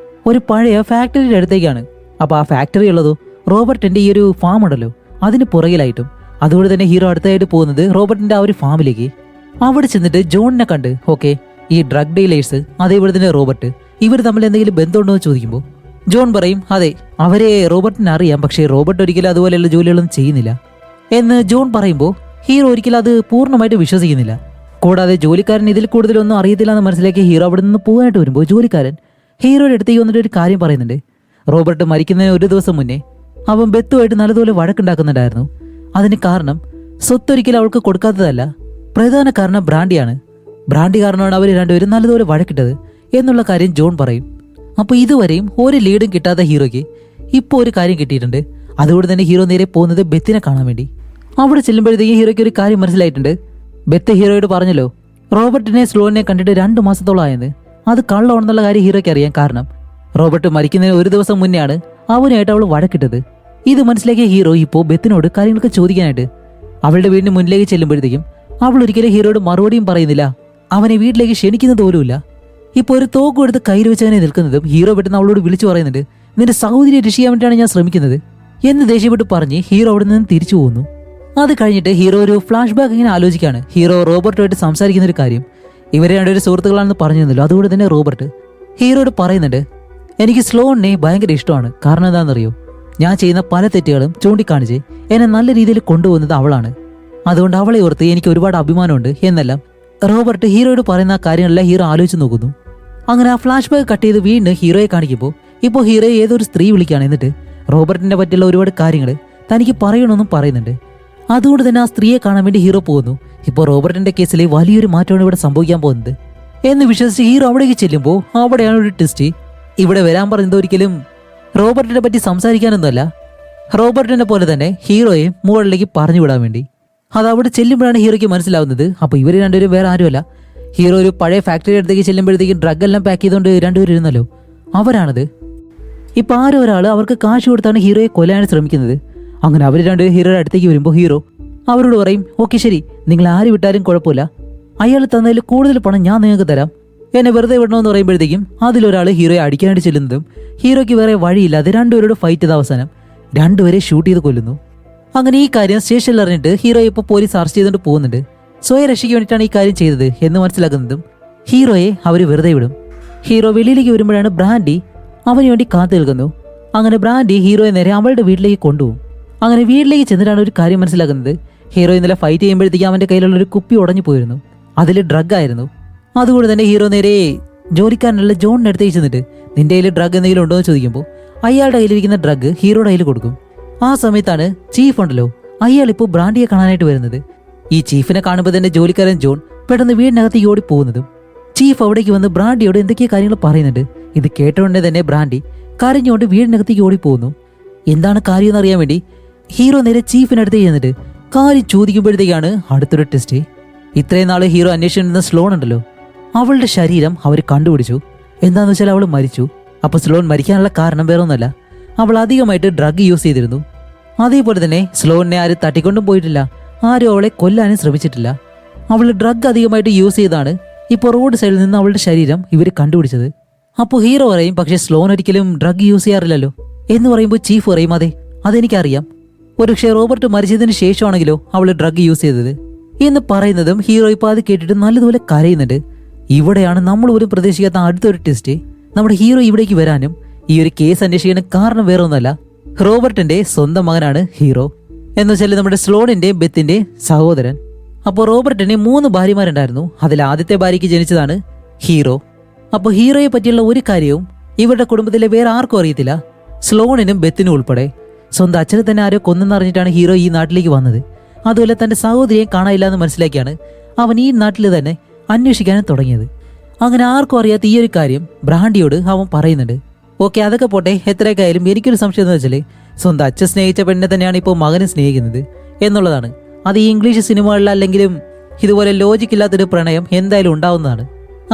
ഒരു പഴയ ഫാക്ടറിയുടെ അടുത്തേക്കാണ്. അപ്പൊ ആ ഫാക്ടറി ഉള്ളതോ റോബർട്ടിന്റെ ഈ ഒരു ഫാം ഉണ്ടല്ലോ അതിന് പുറകിലായിട്ടും. അതുകൊണ്ട് തന്നെ ഹീറോ അടുത്തായിട്ട് പോകുന്നത് റോബർട്ടിന്റെ ആ ഒരു ഫാമിലേക്ക്. അവിടെ ചെന്നിട്ട് ജോണിനെ കണ്ട് ഓക്കെ ഈ ഡ്രഗ് ഡീലേഴ്സ് അതേപോലെ തന്നെ റോബർട്ട് ഇവർ തമ്മിൽ എന്തെങ്കിലും ബന്ധമുണ്ടോ എന്ന് ചോദിക്കുമ്പോൾ ജോൺ പറയും അതെ അവരെ റോബർട്ടിന് അറിയാം, പക്ഷേ റോബർട്ട് ഒരിക്കലും അതുപോലെയുള്ള ജോലികളൊന്നും ചെയ്യുന്നില്ല എന്ന് ജോൺ പറയുമ്പോൾ ഹീറോ ഒരിക്കലും അത് പൂർണ്ണമായിട്ട് വിശ്വസിക്കുന്നില്ല. കൂടാതെ ജോലിക്കാരൻ ഇതിൽ കൂടുതലൊന്നും അറിയത്തില്ല എന്ന് മനസ്സിലാക്കി ഹീറോ അവിടെ നിന്ന് പോകാനായിട്ട് വരുമ്പോൾ ജോലിക്കാരൻ ഹീറോയുടെ അടുത്തേക്ക് വന്നിട്ട് ഒരു കാര്യം പറയുന്നുണ്ട്. റോബർട്ട് മരിക്കുന്നതിന് ഒരു ദിവസം മുന്നേ അവൻ ബെത്തുമായിട്ട് നല്ലതുപോലെ വഴക്കുണ്ടാക്കുന്നുണ്ടായിരുന്നു. അതിന് കാരണം സ്വത്തൊരിക്കലും അവൾക്ക് കൊടുക്കാത്തതല്ല, പ്രധാന കാരണം ബ്രാൻഡിയാണ്. ബ്രാൻഡി കാരണമാണ് അവർ രണ്ടുപേരും നല്ലതുപോലെ വഴക്കിട്ടത് എന്നുള്ള കാര്യം ജോൺ പറയും. അപ്പോൾ ഇതുവരെയും ഒരു ലീഡും കിട്ടാത്ത ഹീറോയ്ക്ക് ഇപ്പോൾ ഒരു കാര്യം കിട്ടിയിട്ടുണ്ട്. അതുകൊണ്ട് തന്നെ ഹീറോ നേരെ പോകുന്നത് ബെത്തിനെ കാണാൻ വേണ്ടി. അവിടെ ചെല്ലുമ്പോഴത്തേക്കും ഹീറോയ്ക്ക് ഒരു കാര്യം മനസ്സിലായിട്ടുണ്ട്. ബെത്ത് ഹീറോയോട് പറഞ്ഞല്ലോ റോബർട്ടിനെ സ്ലോണിനെ കണ്ടിട്ട് 2 മാസത്തോളം ആയെന്ന്. അത് കള്ളമാണെന്നുള്ള കാര്യം ഹീറോയ്ക്ക് അറിയാം. കാരണം റോബർട്ട് മരിക്കുന്നതിന് ഒരു ദിവസം മുന്നെയാണ് അവനായിട്ട് അവൾ വഴക്കിട്ടത്. ഇത് മനസ്സിലാക്കിയ ഹീറോ ഇപ്പോൾ ബെത്തിനോട് കാര്യങ്ങളൊക്കെ ചോദിക്കാനായിട്ട് അവളുടെ വീടിന് മുന്നിലേക്ക് ചെല്ലുമ്പോഴത്തേക്കും അവൾ ഒരിക്കലും ഹീറോയോട് മറുപടിയും പറയുന്നില്ല. അവനെ വീട്ടിലേക്ക് ക്ഷണിക്കുന്നത് പോലുമില്ല. ഇപ്പോൾ ഒരു തോക്കും എടുത്ത് കയ്യിൽ വെച്ചവനെ നിൽക്കുന്നതും ഹീറോ പെട്ടെന്ന് അവളോട് വിളിച്ചു പറയുന്നുണ്ട്, നിന്റെ സഹോദരിയെ രക്ഷിക്കാൻ വേണ്ടിയാണ് ഞാൻ ശ്രമിക്കുന്നത് എന്ന് ദേഷ്യപ്പെട്ട് പറഞ്ഞ് ഹീറോ അവിടെ നിന്ന് തിരിച്ചു പോകുന്നു. അത് കഴിഞ്ഞിട്ട് ഹീറോ ഒരു ഫ്ലാഷ് ബാക്ക് ഇങ്ങനെ ആലോചിക്കാണ്. ഹീറോ റോബർട്ടുമായിട്ട് സംസാരിക്കുന്ന ഒരു കാര്യം. ഇവരെ രണ്ടൊരു സുഹൃത്തുക്കളാണെന്ന് പറഞ്ഞിരുന്നല്ലോ. അതുകൊണ്ട് തന്നെ റോബർട്ട് ഹീറോയോട് പറയുന്നുണ്ട്, എനിക്ക് സ്ലോണിനെ ഭയങ്കര ഇഷ്ടമാണ്. കാരണം എന്താണെന്നറിയോ, ഞാൻ ചെയ്യുന്ന പല തെറ്റുകളും ചൂണ്ടിക്കാണിച്ച് എന്നെ നല്ല രീതിയിൽ കൊണ്ടുപോകുന്നത് അവളാണ്. അതുകൊണ്ട് അവളെ ഓർത്ത് എനിക്ക് ഒരുപാട് അഭിമാനമുണ്ട് എന്നെല്ലാം റോബർട്ട് ഹീറോയോട് പറയുന്ന കാര്യങ്ങളെല്ലാം ഹീറോ ആലോചിച്ച് നോക്കുന്നു. അങ്ങനെ ആ ഫ്ലാഷ് ബാക്ക് കട്ട് ചെയ്ത് വീണ്ടും ഹീറോയെ കാണിക്കുമ്പോൾ ഇപ്പോൾ ഹീറോയെ ഏതൊരു സ്ത്രീ വിളിക്കുകയാണ്. എന്നിട്ട് റോബർട്ടിനെ പറ്റിയുള്ള ഒരുപാട് കാര്യങ്ങൾ തനിക്ക് പറയണമെന്നും പറയുന്നുണ്ട്. അതുകൊണ്ട് തന്നെ ആ സ്ത്രീയെ കാണാൻ വേണ്ടി ഹീറോ പോകുന്നു. ഇപ്പോൾ റോബർട്ടിന്റെ കേസിൽ വലിയൊരു മാറ്റമാണ് ഇവിടെ സംഭവിക്കാൻ പോകുന്നത് എന്ന് വിശ്വസിച്ച് ഹീറോ അവിടേക്ക് ചെല്ലുമ്പോൾ അവിടെയാണ് ഒരു ട്വിസ്റ്റ്. ഇവിടെ വരാൻ പറഞ്ഞത് ഒരിക്കലും റോബർട്ടിനെ പറ്റി സംസാരിക്കാനൊന്നുമല്ല, റോബർട്ടിനെ പോലെ തന്നെ ഹീറോയെ മുകളിലേക്ക് പറഞ്ഞു വിടാൻ വേണ്ടി. അത് അവിടെ ചെല്ലുമ്പോഴാണ് ഹീറോയ്ക്ക് മനസ്സിലാവുന്നത്. അപ്പോൾ ഇവർ രണ്ടുപേരും വേറെ ആരുമല്ല. ഹീറോ ഒരു പഴയ ഫാക്ടറി അടുത്തേക്ക് ചെല്ലുമ്പോഴത്തേക്കും ഡ്രഗ് എല്ലാം പാക്ക് ചെയ്തുകൊണ്ട് രണ്ടുപേരും ഇരുന്നല്ലോ, അവരാണത്. ഇപ്പം ആരോ ഒരാൾ അവർക്ക് കാശ് കൊടുത്താണ് ഹീറോയെ കൊല്ലാൻ ശ്രമിക്കുന്നത്. അങ്ങനെ അവർ രണ്ടുപേരും ഹീറോയുടെ അടുത്തേക്ക് വരുമ്പോൾ ഹീറോ അവരോട് പറയും, ഓക്കെ ശരി, നിങ്ങൾ ആര് വിട്ടാലും കുഴപ്പമില്ല, അയാൾ തന്നതിൽ കൂടുതൽ പണം ഞാൻ നിങ്ങൾക്ക് തരാം, എന്നെ വെറുതെ വിടണമെന്ന് പറയുമ്പോഴത്തേക്കും അതിലൊരാൾ ഹീറോയെ അടിക്കാനായിട്ട് ചെല്ലുന്നതും ഹീറോയ്ക്ക് വേറെ വഴിയില്ലാതെ രണ്ടുപേരോട് ഫൈറ്റ് ചെയ്ത അവസാനം രണ്ടുപേരെ ഷൂട്ട് ചെയ്ത് കൊല്ലുന്നു. അങ്ങനെ ഈ കാര്യം സ്റ്റേഷനിൽ അറിഞ്ഞിട്ട് ഹീറോയെ ഇപ്പോൾ പോലീസ് അറസ്റ്റ് ചെയ്തുകൊണ്ട് പോകുന്നുണ്ട്. സ്വയം രക്ഷയ്ക്ക് വേണ്ടിയിട്ടാണ് ഈ കാര്യം ചെയ്തത് എന്ന് മനസ്സിലാക്കുന്നതും ഹീറോയെ അവർ വെറുതെ വിടും. ഹീറോ വെളിയിലേക്ക് വരുമ്പോഴാണ് ബ്രാൻഡി അവന് വേണ്ടി കാത്തു നിൽക്കുന്നു. അങ്ങനെ ബ്രാൻഡി ഹീറോയെ നേരെ അവളുടെ വീട്ടിലേക്ക് കൊണ്ടുപോകും. അങ്ങനെ വീട്ടിലേക്ക് ചെന്നിട്ടാണ് ഒരു കാര്യം മനസ്സിലാക്കുന്നത്. ഹീറോ ഇന്നലെ ഫൈറ്റ് ചെയ്യുമ്പോഴത്തേക്ക് അവൻ്റെ കയ്യിലുള്ള ഒരു കുപ്പി ഉടഞ്ഞു പോയിരുന്നു. അതിൽ ഡ്രഗ് ആയിരുന്നു. അതുകൊണ്ട് തന്നെ ഹീറോ നേരെ ജോലിക്കാരനുള്ള ജോണിൻ്റെ അടുത്തേക്ക് ചെന്നിട്ട് നിന്റെ കയ്യിൽ ഡ്രഗ് എന്തെങ്കിലും ഉണ്ടോ എന്ന് ചോദിക്കുമ്പോൾ അയാളുടെ കയ്യിലിരിക്കുന്ന ഡ്രഗ് ഹീറോയുടെ കയ്യിൽ കൊടുക്കും. ആ സമയത്താണ് ചീഫ് ഉണ്ടല്ലോ, അയാൾ ഇപ്പോൾ ബ്രാൻഡിയെ കാണാനായിട്ട് വരുന്നത്. ഈ ചീഫിനെ കാണുമ്പോൾ തന്നെ ജോലിക്കാരൻ ജോൺ പെട്ടെന്ന് വീടിനകത്തേക്ക് ഓടി പോകുന്നതും ചീഫ് അവിടേക്ക് വന്ന് ബ്രാൻഡിയോട് എന്തൊക്കെയോ കാര്യങ്ങൾ പറയുന്നുണ്ട്. ഇത് കേട്ടോണ്ടേ തന്നെ ബ്രാൻഡി കരഞ്ഞുകൊണ്ട് വീടിനകത്തേക്ക് ഓടിപ്പോകുന്നു. എന്താണ് കാര്യം എന്നറിയാൻ വേണ്ടി ഹീറോ നേരെ ചീഫിനടുത്തേക്ക് ചെന്നിട്ട് കാര്യം ചോദിക്കുമ്പോഴത്തേക്കാണ് അടുത്തൊരു ടെസ്റ്റ്. ഇത്രയും നാൾ ഹീറോ അന്വേഷിച്ചിരുന്ന സ്ലോൺ ഉണ്ടല്ലോ, അവളുടെ ശരീരം അവർ കണ്ടുപിടിച്ചു. എന്താണെന്ന് വെച്ചാൽ അവൾ മരിച്ചു. അപ്പോൾ സ്ലോൺ മരിക്കാനുള്ള കാരണം വേറെ ഒന്നുമല്ല, അവൾ അധികമായിട്ട് ഡ്രഗ് യൂസ് ചെയ്തിരുന്നു. അതേപോലെ തന്നെ സ്ലോണിനെ ആരും തട്ടിക്കൊണ്ടും പോയിട്ടില്ല, ആരും അവളെ കൊല്ലാനും ശ്രമിച്ചിട്ടില്ല. അവൾ ഡ്രഗ് അധികമായിട്ട് യൂസ് ചെയ്താണ് ഇപ്പോൾ റോഡ് സൈഡിൽ നിന്ന് അവളുടെ ശരീരം ഇവർ കണ്ടുപിടിച്ചത്. അപ്പോൾ ഹീറോ പറയും, പക്ഷേ സ്ലോൺ ഒരിക്കലും ഡ്രഗ് യൂസ് ചെയ്യാറില്ലല്ലോ എന്ന് പറയുമ്പോൾ ചീഫ് പറയും, അതെനിക്കറിയാം, ഒരുപക്ഷെ റോബർട്ട് മരിച്ചതിന് ശേഷമാണെങ്കിലോ അവൾ ഡ്രഗ് യൂസ് ചെയ്തത് എന്ന് പറയുന്നതും ഹീറോ ഇപ്പോൾ അത് കേട്ടിട്ട് നല്ലതുപോലെ കരയുന്നുണ്ട്. ഇവിടെയാണ് നമ്മൾ പോലും പ്രതീക്ഷിക്കാത്ത അടുത്തൊരു ടെസ്റ്റ്. നമ്മുടെ ഹീറോ ഇവിടേക്ക് വരാനും ഈ ഒരു കേസ് അന്വേഷിക്കാൻ കാരണം വേറെ ഒന്നല്ല, റോബർട്ടിന്റെ സ്വന്തം മകനാണ് ഹീറോ. എന്ന് വെച്ചാൽ നമ്മുടെ സ്ലോണിന്റെ ബെത്തിന്റെ സഹോദരൻ. അപ്പോൾ റോബർട്ടിന് 3 ഭാര്യമാരുണ്ടായിരുന്നു. അതിൽ ആദ്യത്തെ ഭാര്യയ്ക്ക് ജനിച്ചതാണ് ഹീറോ. അപ്പോൾ ഹീറോയെ പറ്റിയുള്ള ഒരു കാര്യവും ഇവരുടെ കുടുംബത്തിലെ വേറെ ആർക്കും അറിയത്തില്ല, സ്ലോണിനും ബെത്തിനും ഉൾപ്പെടെ. സ്വന്തം അച്ഛനെ തന്നെ ആരോ കൊന്നെന്നറിഞ്ഞിട്ടാണ് ഹീറോ ഈ നാട്ടിലേക്ക് വന്നത്. അതുപോലെ തന്റെ സഹോദരിയെ കാണാനില്ല എന്ന് മനസ്സിലാക്കിയാണ് അവൻ ഈ നാട്ടിൽ തന്നെ അന്വേഷിക്കാനും തുടങ്ങിയത്. അങ്ങനെ ആർക്കും അറിയാത്ത ഈ ഒരു കാര്യം ബ്രാൻഡിയോട് അവൻ പറയുന്നുണ്ട്. ഓക്കെ, അതൊക്കെ പോട്ടെ, എത്രയൊക്കെ ആയാലും എനിക്കൊരു സംശയം എന്ന് വെച്ചാൽ സ്വന്തം അച്ഛൻ സ്നേഹിച്ച പെണ്ണിനെ തന്നെയാണ് ഇപ്പോൾ മകനെ സ്നേഹിക്കുന്നത് എന്നുള്ളതാണ്. അത് ഈ ഇംഗ്ലീഷ് സിനിമകളിലല്ലെങ്കിലും ഇതുപോലെ ലോജിക്കില്ലാത്തൊരു പ്രണയം എന്തായാലും ഉണ്ടാവുന്നതാണ്.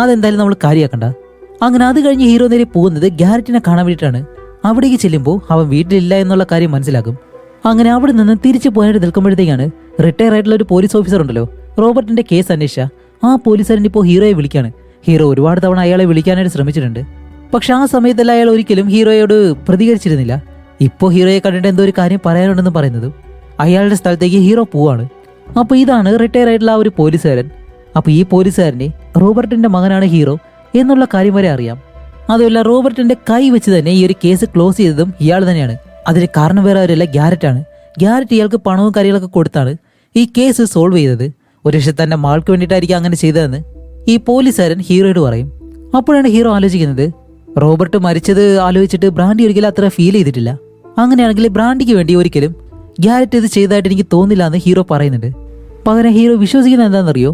അതെന്തായാലും നമ്മൾ കാര്യമാക്കണ്ട. അങ്ങനെ അത് കഴിഞ്ഞ് ഹീറോ നേരെ പോകുന്നത് ഗ്യാരറ്റിനെ കാണാൻ വേണ്ടിയിട്ടാണ്. അവിടേക്ക് ചെല്ലുമ്പോൾ അവൻ വീട്ടിലില്ല എന്നുള്ള കാര്യം മനസ്സിലാക്കും. അങ്ങനെ അവിടെ നിന്ന് തിരിച്ചു പോയിട്ട് നിൽക്കുമ്പോഴത്തേക്കാണ് റിട്ടയർ ആയിട്ടുള്ള ഒരു പോലീസ് ഓഫീസർ ഉണ്ടല്ലോ, റോബർട്ടിന്റെ കേസ് അന്വേഷിച്ച ആ പോലീസുകാരൻ ഇപ്പോൾ ഹീറോയെ വിളിക്കാണ്. ഹീറോ ഒരുപാട് തവണ അയാളെ വിളിക്കാനായിട്ട് ശ്രമിച്ചിട്ടുണ്ട്. പക്ഷെ ആ സമയത്തല്ല അയാൾ ഒരിക്കലും ഹീറോയോട് പ്രതികരിച്ചിരുന്നില്ല. ഇപ്പോൾ ഹീറോയെ കണ്ടിട്ട് എന്തോ ഒരു കാര്യം പറയാനുണ്ടെന്ന് പറയുന്നതും അയാളുടെ സ്ഥലത്തേക്ക് ഹീറോ പോവാണ്. അപ്പോൾ ഇതാണ് റിട്ടയർ ആയിട്ടുള്ള ആ ഒരു പോലീസുകാരൻ. അപ്പോൾ ഈ പോലീസുകാരനെ റോബർട്ടിന്റെ മകനാണ് ഹീറോ എന്നുള്ള കാര്യം വരെ അറിയാം. അതുമല്ല, റോബർട്ടിന്റെ കൈ വെച്ച് തന്നെ ഈ ഒരു കേസ് ക്ലോസ് ചെയ്തതും ഇയാൾ തന്നെയാണ്. അതിന് കാരണം വേറെ ആരുമല്ല, ഗ്യാരറ്റാണ്. ഗ്യാരറ്റ് ഇയാൾക്ക് പണവും കാര്യങ്ങളൊക്കെ കൊടുത്താണ് ഈ കേസ് സോൾവ് ചെയ്തത്. ഒരുപക്ഷെ തന്റെ മകൾക്ക് വേണ്ടിയിട്ടായിരിക്കും അങ്ങനെ ചെയ്തതെന്ന് ഈ പോലീസുകാരൻ ഹീറോയോട് പറയും. അപ്പോഴാണ് ഹീറോ ആലോചിക്കുന്നത്, റോബർട്ട് മരിച്ചത് ആലോചിച്ചിട്ട് ബ്രാൻഡി ഒരിക്കലും അത്ര ഫീൽ ചെയ്തിട്ടില്ല. അങ്ങനെയാണെങ്കിൽ ബ്രാൻഡിക്ക് വേണ്ടി ഒരിക്കലും ഗ്യാരറ്റ് ഇത് ചെയ്തതായിട്ട് എനിക്ക് തോന്നില്ല എന്ന് ഹീറോ പറയുന്നുണ്ട്. പകരം ഹീറോ വിശ്വസിക്കുന്നത് എന്താണെന്നറിയോ,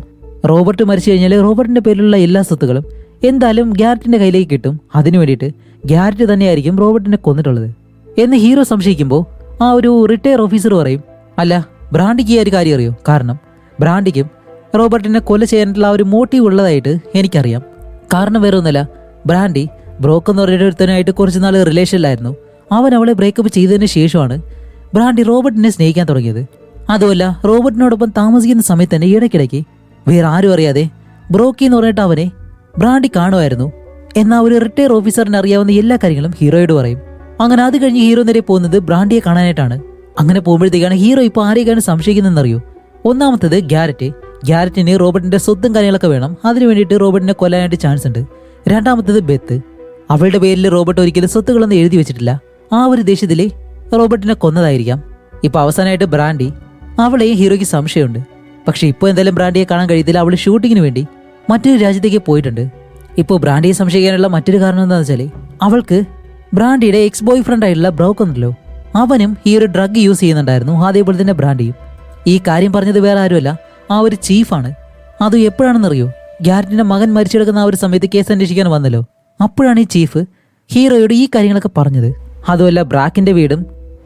റോബർട്ട് മരിച്ചു കഴിഞ്ഞാൽ റോബർട്ടിന്റെ പേരിലുള്ള എല്ലാ സ്വത്തുക്കളും എന്തായാലും ഗ്യാരറ്റിന്റെ കയ്യിലേക്ക് കിട്ടും. അതിനു വേണ്ടിയിട്ട് ഗ്യാരറ്റ് തന്നെയായിരിക്കും റോബർട്ടിനെ കൊന്നിട്ടുള്ളത് എന്ന് ഹീറോ സംശയിക്കുമ്പോൾ ആ ഒരു റിട്ടയർ ഓഫീസർ പറയും, അല്ല, ബ്രാൻഡിക്ക് ഈ ഒരു കാര്യം അറിയോ? കാരണം ബ്രാൻഡിക്കും റോബർട്ടിനെ കൊല ചെയ്യാനുള്ള ആ ഒരു മോട്ടീവ് ഉള്ളതായിട്ട് എനിക്കറിയാം. കാരണം വേറെ ഒന്നുമല്ല, ബ്രാൻഡി ബ്രോക്ക് എന്ന് പറയുന്ന ഒരുത്തനായിട്ട് കുറച്ച് നാൾ റിലേഷനിലായിരുന്നു. അവൻ അവളെ ബ്രേക്കപ്പ് ചെയ്തതിന് ശേഷമാണ് ബ്രാൻഡി റോബർട്ടിനെ സ്നേഹിക്കാൻ തുടങ്ങിയത്. അതുമല്ല, റോബർട്ടിനോടൊപ്പം താമസിക്കുന്ന സമയത്ത് തന്നെ ഇടയ്ക്കിടയ്ക്ക് വേറെ ആരും അറിയാതെ ബ്രോക്കി എന്ന് പറഞ്ഞിട്ട് അവനെ ബ്രാൻഡി കാണുമായിരുന്നു. എന്നാൽ ഒരു റിട്ടയർ ഓഫീസറിന് അറിയാവുന്ന എല്ലാ കാര്യങ്ങളും ഹീറോയോട് പറയും. അങ്ങനെ അത് കഴിഞ്ഞ് ഹീറോ നേരെ പോകുന്നത് ബ്രാൻഡിയെ കാണാനായിട്ടാണ്. അങ്ങനെ പോകുമ്പോഴത്തേക്കാണ് ഹീറോ ഇപ്പോൾ ആരെയൊക്കെയാണ് സംശയിക്കുന്നതെന്നറിയോ? ഒന്നാമത്തത് ഗ്യാരറ്റിന് റോബർട്ടിന്റെ സ്വത്തും കാര്യങ്ങളൊക്കെ വേണം. അതിനു വേണ്ടിയിട്ട് റോബർട്ടിനെ കൊല്ലാനായിട്ട് ചാൻസ് ഉണ്ട്. രണ്ടാമത്തത് ബെത്ത്. അവളുടെ പേരിൽ റോബർട്ട് ഒരിക്കലും സ്വത്തുകളൊന്നും എഴുതി വെച്ചിട്ടില്ല. ആ ഒരു ദേഷ്യത്തില് റോബർട്ടിനെ കൊന്നതായിരിക്കാം. ഇപ്പൊ അവസാനമായിട്ട് ബ്രാൻഡി. അവളെയും ഹീറോയ്ക്ക് സംശയമുണ്ട്. പക്ഷെ ഇപ്പോൾ എന്തായാലും ബ്രാൻഡിയെ കാണാൻ കഴിയത്തില്ല. അവൾ ഷൂട്ടിങ്ങിന് വേണ്ടി മറ്റൊരു രാജ്യത്തേക്ക് പോയിട്ടുണ്ട്. ഇപ്പോൾ ബ്രാൻഡിയെ സംശയിക്കാനുള്ള മറ്റൊരു കാരണം എന്താണെന്ന് വെച്ചാൽ അവൾക്ക് ബ്രാൻഡിയുടെ എക്സ് ബോയ് ഫ്രണ്ട് ആയിട്ടുള്ള ബ്രോക്ക് ഉണ്ടല്ലോ, അവനും ഈ ഒരു ഡ്രഗ് യൂസ് ചെയ്യുന്നുണ്ടായിരുന്നു. അതേപോലെ തന്നെ ബ്രാൻഡിയും. ഈ കാര്യം പറഞ്ഞത് വേറെ ആരുമല്ല, ആ ഒരു ചീഫാണ്. അത് എപ്പോഴാണെന്നറിയോ? ഗ്യാരറ്റിന്റെ മകൻ മരിച്ചു കിടക്കുന്ന ആ ഒരു സമയത്ത് കേസ് അന്വേഷിക്കാൻ വന്നല്ലോ, അപ്പോഴാണ് ഈ ചീഫ് ഹീറോയോട് ഈ കാര്യങ്ങളൊക്കെ പറഞ്ഞത്. അതുമല്ല, ബ്രാക്കിന്റെ വീടും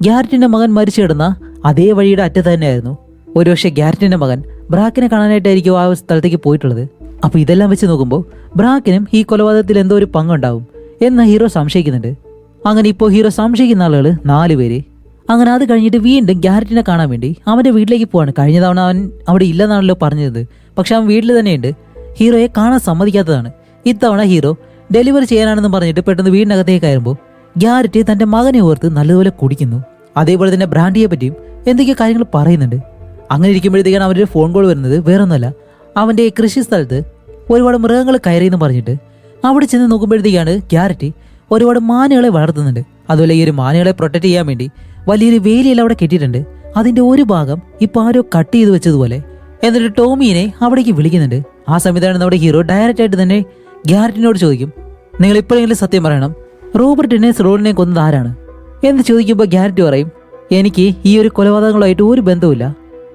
ഗ്യാരറ്റിന്റെ മകൻ മരിച്ചു കിടന്ന അതേ വഴിയുടെ അറ്റത്ത് തന്നെയായിരുന്നു. ഒരുപക്ഷെ ഗ്യാരറ്റിന്റെ മകൻ ബ്രാക്കിനെ കാണാനായിട്ടായിരിക്കും ആ സ്ഥലത്തേക്ക് പോയിട്ടുള്ളത്. അപ്പൊ ഇതെല്ലാം വെച്ച് നോക്കുമ്പോൾ ബ്രാക്കിനും ഈ കൊലപാതകത്തിൽ എന്തോ ഒരു പങ്കുണ്ടാവും എന്ന് ഹീറോ സംശയിക്കുന്നുണ്ട്. അങ്ങനെ ഇപ്പോൾ ഹീറോ സംശയിക്കുന്ന ആളുകൾ 4 പേര്. അങ്ങനെ അത് കഴിഞ്ഞിട്ട് വീണ്ടും ഗ്യാരറ്റിനെ കാണാൻ വേണ്ടി അവന്റെ വീട്ടിലേക്ക് പോവാണ്. കഴിഞ്ഞ തവണ അവൻ അവിടെ ഇല്ലെന്നാണല്ലോ പറഞ്ഞത്, പക്ഷെ അവൻ വീട്ടിൽ തന്നെയുണ്ട്. ഹീറോയെ കാണാൻ സമ്മതിക്കാത്തതാണ്. ഇത്തവണ ഹീറോ ഡെലിവറി ചെയ്യാനാണെന്ന് പറഞ്ഞിട്ട് പെട്ടെന്ന് വീടിനകത്തേക്ക് കയറുമ്പോൾ ഗ്യാരറ്റ് തന്റെ മകനെ ഓർത്ത് നല്ലതുപോലെ കുടിക്കുന്നു. അതേപോലെ തന്നെ ബ്രാൻഡിയെ പറ്റിയും എന്തൊക്കെയോ കാര്യങ്ങൾ പറയുന്നുണ്ട്. അങ്ങനെ ഇരിക്കുമ്പോഴത്തേക്കാണ് അവൻ്റെ ഫോൺ കോൾ വരുന്നത്. വേറൊന്നുമല്ല, അവന്റെ കൃഷി സ്ഥലത്ത് ഒരുപാട് മൃഗങ്ങൾ കയറിയെന്ന് പറഞ്ഞിട്ട് അവിടെ ചെന്ന് നോക്കുമ്പോഴത്തേക്കാണ് ഗ്യാരറ്റ് ഒരുപാട് മാനുകളെ വളർത്തുന്നുണ്ട്. അതുപോലെ ഈ ഒരു മാനുകളെ പ്രൊട്ടക്ട് ചെയ്യാൻ വേണ്ടി വലിയൊരു വേലിയെല്ലാം അവിടെ കെട്ടിയിട്ടുണ്ട്. അതിന്റെ ഒരു ഭാഗം ഇപ്പൊ ആരോ കട്ട് ചെയ്ത് വെച്ചതുപോലെ. എന്നിട്ട് ടോമിയെ അവിടേക്ക് വിളിക്കുന്നുണ്ട്. ആ സമയത്താണ് നമ്മുടെ ഹീറോ ഡയറക്റ്റ് ആയിട്ട് തന്നെ ഗ്യാരറ്റിനോട് ചോദിക്കും, നിങ്ങൾ ഇപ്പോഴെങ്കിലും സത്യം പറയണം, റോബർട്ടിനെ റോഡിനെ കൊന്നത് ആരാണ് എന്ന് ചോദിക്കുമ്പോൾ ഗ്യാരറ്റ് പറയും, എനിക്ക് ഈ ഒരു കൊലപാതകങ്ങളുമായിട്ട് ഒരു ബന്ധവുമില്ല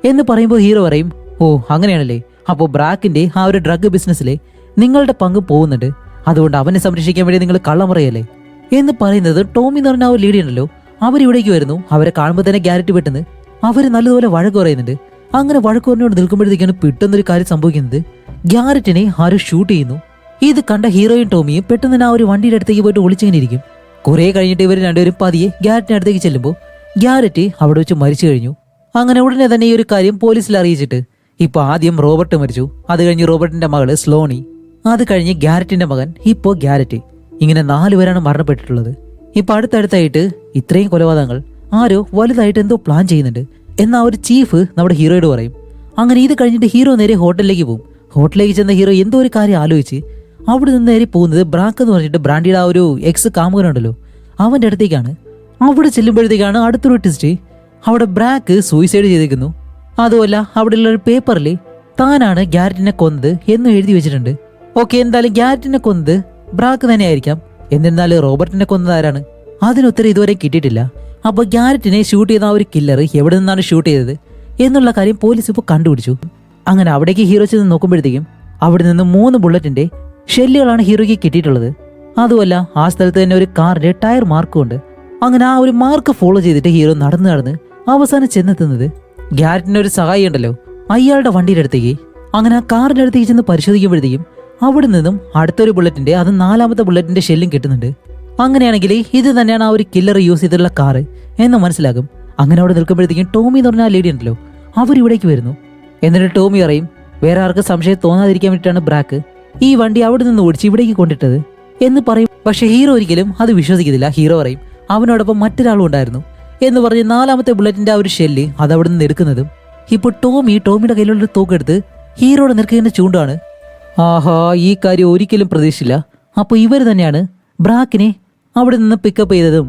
എന്ന് പറയുമ്പോൾ ഹീറോ പറയും, ഓ അങ്ങനെയാണല്ലേ, അപ്പോൾ ബ്രാക്കിന്റെ ആ ഒരു ഡ്രഗ് ബിസിനസ്സിലെ നിങ്ങളുടെ പങ്ക് പോകുന്നുണ്ട്, അതുകൊണ്ട് അവനെ സംരക്ഷിക്കാൻ വേണ്ടി നിങ്ങൾ കള്ളം പറയല്ലേ എന്ന് പറയുന്നത് ടോമി എന്ന് പറഞ്ഞ ആ ഒരു ലേഡി ഉണ്ടല്ലോ, അവരിവിടേക്ക് വരുന്നു. അവരെ കാണുമ്പോൾ തന്നെ ഗ്യാരറ്റ് പെട്ടെന്ന് അവർ നല്ലതുപോലെ വഴക്ക് പറയുന്നുണ്ട്. അങ്ങനെ വഴക്ക് പറഞ്ഞുകൊണ്ട് നിൽക്കുമ്പോഴത്തേക്കാണ് പെട്ടെന്നൊരു കാര്യം സംഭവിക്കുന്നത്. ഗ്യാരറ്റിനെ ആരും ഷൂട്ട് ചെയ്യുന്നു. ഇത് കണ്ട ഹീറോയും ടോമിയും പെട്ടെന്ന് തന്നെ ആ ഒരു വണ്ടിയുടെ അടുത്തേക്ക് പോയിട്ട് ഒളിച്ചിങ്ങനെ ഇരിക്കും. കുറെ കഴിഞ്ഞിട്ട് ഇവർ രണ്ടുപേരും പതിയെ ഗ്യാരറ്റിന്റെ അടുത്തേക്ക് ചെല്ലുമ്പോൾ ഗ്യാരറ്റ് അവിടെ വെച്ച് മരിച്ചു കഴിഞ്ഞു. അങ്ങനെ ഉടനെ തന്നെ ഈ ഒരു കാര്യം പോലീസിൽ അറിയിച്ചിട്ട് ഇപ്പൊ ആദ്യം റോബർട്ട് മരിച്ചു, അത് കഴിഞ്ഞ് റോബർട്ടിന്റെ മകള് സ്ലോണി, അത് കഴിഞ്ഞ് ഗ്യാരറ്റിന്റെ മകൻ, ഇപ്പോ ഗ്യാരറ്റ്. ഇങ്ങനെ 4 പേരാണ് മരണപ്പെട്ടിട്ടുള്ളത്. ഇപ്പൊ അടുത്തടുത്തായിട്ട് ഇത്രയും കൊലപാതകങ്ങൾ ആരോ വലുതായിട്ട് എന്തോ പ്ലാൻ ചെയ്യുന്നുണ്ട് എന്നാ ഒരു ചീഫ് നമ്മുടെ ഹീറോയോട് പറയും. അങ്ങനെ ഇത് കഴിഞ്ഞിട്ട് ഹീറോ നേരെ ഹോട്ടലിലേക്ക് പോകും. ഹോട്ടലിലേക്ക് ചെന്ന ഹീറോ എന്തോ ഒരു കാര്യം ആലോചിച്ച് അവിടെ നിന്ന് നേരെ പോകുന്നത് ബ്രാക്ക് എന്ന് പറഞ്ഞിട്ട് ബ്രാൻഡിയുടെ ആ ഒരു എക്സ് കാമുകനുണ്ടല്ലോ അവന്റെ അടുത്തേക്കാണ്. അവിടെ ചെല്ലുമ്പോഴത്തേക്കാണ് അടുത്തൊരു ട്വിസ്റ്റ്. അവിടെ ബ്രാക്ക് സൂയിസൈഡ് ചെയ്തേക്കുന്നു. അതുമല്ല, അവിടെയുള്ള ഒരു പേപ്പറിൽ താനാണ് ഗ്യാരറ്റിനെ കൊന്നത് എന്ന് എഴുതി വെച്ചിട്ടുണ്ട്. ഓക്കെ, എന്തായാലും ഗ്യാരറ്റിനെ കൊന്നത് ബ്രാക്ക് തന്നെ ആയിരിക്കാം. എന്നിരുന്നാലും റോബർട്ടിനെ കൊന്നത് ആരാണ്? അതിനുത്തരം ഇതുവരെ കിട്ടിയിട്ടില്ല. അപ്പൊ ഗ്യാരറ്റിനെ ഷൂട്ട് ചെയ്ത ആ ഒരു കില്ലർ എവിടെ നിന്നാണ് ഷൂട്ട് ചെയ്തത് എന്നുള്ള കാര്യം പോലീസ് ഇപ്പോൾ കണ്ടുപിടിച്ചു. അങ്ങനെ അവിടേക്ക് ഹീറോ ചെന്ന് നോക്കുമ്പോഴത്തേക്കും അവിടെ നിന്ന് 3 ബുള്ളറ്റിന്റെ ഷെല്ലുകളാണ് ഹീറോയ്ക്ക് കിട്ടിയിട്ടുള്ളത്. അതുമല്ല, ആ സ്ഥലത്ത് തന്നെ ഒരു കാറിന്റെ ടയർ മാർക്കും ഉണ്ട്. അങ്ങനെ ആ ഒരു മാർക്ക് ഫോളോ ചെയ്തിട്ട് ഹീറോ നടന്ന് അവസാനം ചെന്നെത്തുന്നത് ഗ്യാരറ്റിന്റെ ഒരു സഹായി ഉണ്ടല്ലോ അയാളുടെ വണ്ടിയുടെ അടുത്തേക്ക്. അങ്ങനെ ആ കാറിന്റെ അടുത്തേക്ക് ചെന്ന് പരിശോധിക്കുമ്പോഴത്തേക്കും അവിടെ നിന്നും അടുത്തൊരു ബുള്ളറ്റിന്റെ, അത് 4ാമത്തെ ബുള്ളറ്റിന്റെ ഷെല്ലും കിട്ടുന്നുണ്ട്. അങ്ങനെയാണെങ്കിൽ ഇത് തന്നെയാണ് ആ ഒരു കില്ലർ യൂസ് ചെയ്തിട്ടുള്ള കാറ് എന്ന് മനസ്സിലാകും. അങ്ങനെ അവിടെ നിൽക്കുമ്പോഴത്തേക്കും ടോമി എന്ന് പറഞ്ഞ ആ ലേഡി ഉണ്ടല്ലോ അവരിവിടേക്ക് വരുന്നു. എന്നിട്ട് ടോമി പറയും, വേറെ ആർക്ക് സംശയം തോന്നാതിരിക്കാൻ വേണ്ടിയിട്ടാണ് ബ്രാക്ക് ഈ വണ്ടി അവിടെ നിന്ന് ഓടിച്ച് ഇവിടേക്ക് കൊണ്ടിട്ടത് എന്ന് പറയും. പക്ഷെ ഹീറോ ഒരിക്കലും അത് വിശ്വസിക്കുന്നില്ല. ഹീറോ പറയും അവനോടൊപ്പം മറ്റൊരാളും ഉണ്ടായിരുന്നു എന്ന് പറഞ്ഞ് 4ാമത്തെ ബുള്ളറ്റിന്റെ ആ ഒരു ഷെല്ല് അത് അവിടെ നിന്ന് എടുക്കുന്നതും ഇപ്പൊ ടോമിയുടെ കയ്യിലുള്ള തോക്കെടുത്ത് ഹീറോയുടെ നിൽക്കുന്ന ചൂണ്ടാണ്. ആഹാ, ഈ കാര്യം ഒരിക്കലും പ്രതീക്ഷിച്ചില്ല. അപ്പൊ ഇവർ തന്നെയാണ് ബ്രാക്കിനെ അവിടെ നിന്ന് പിക്കപ്പ് ചെയ്തതും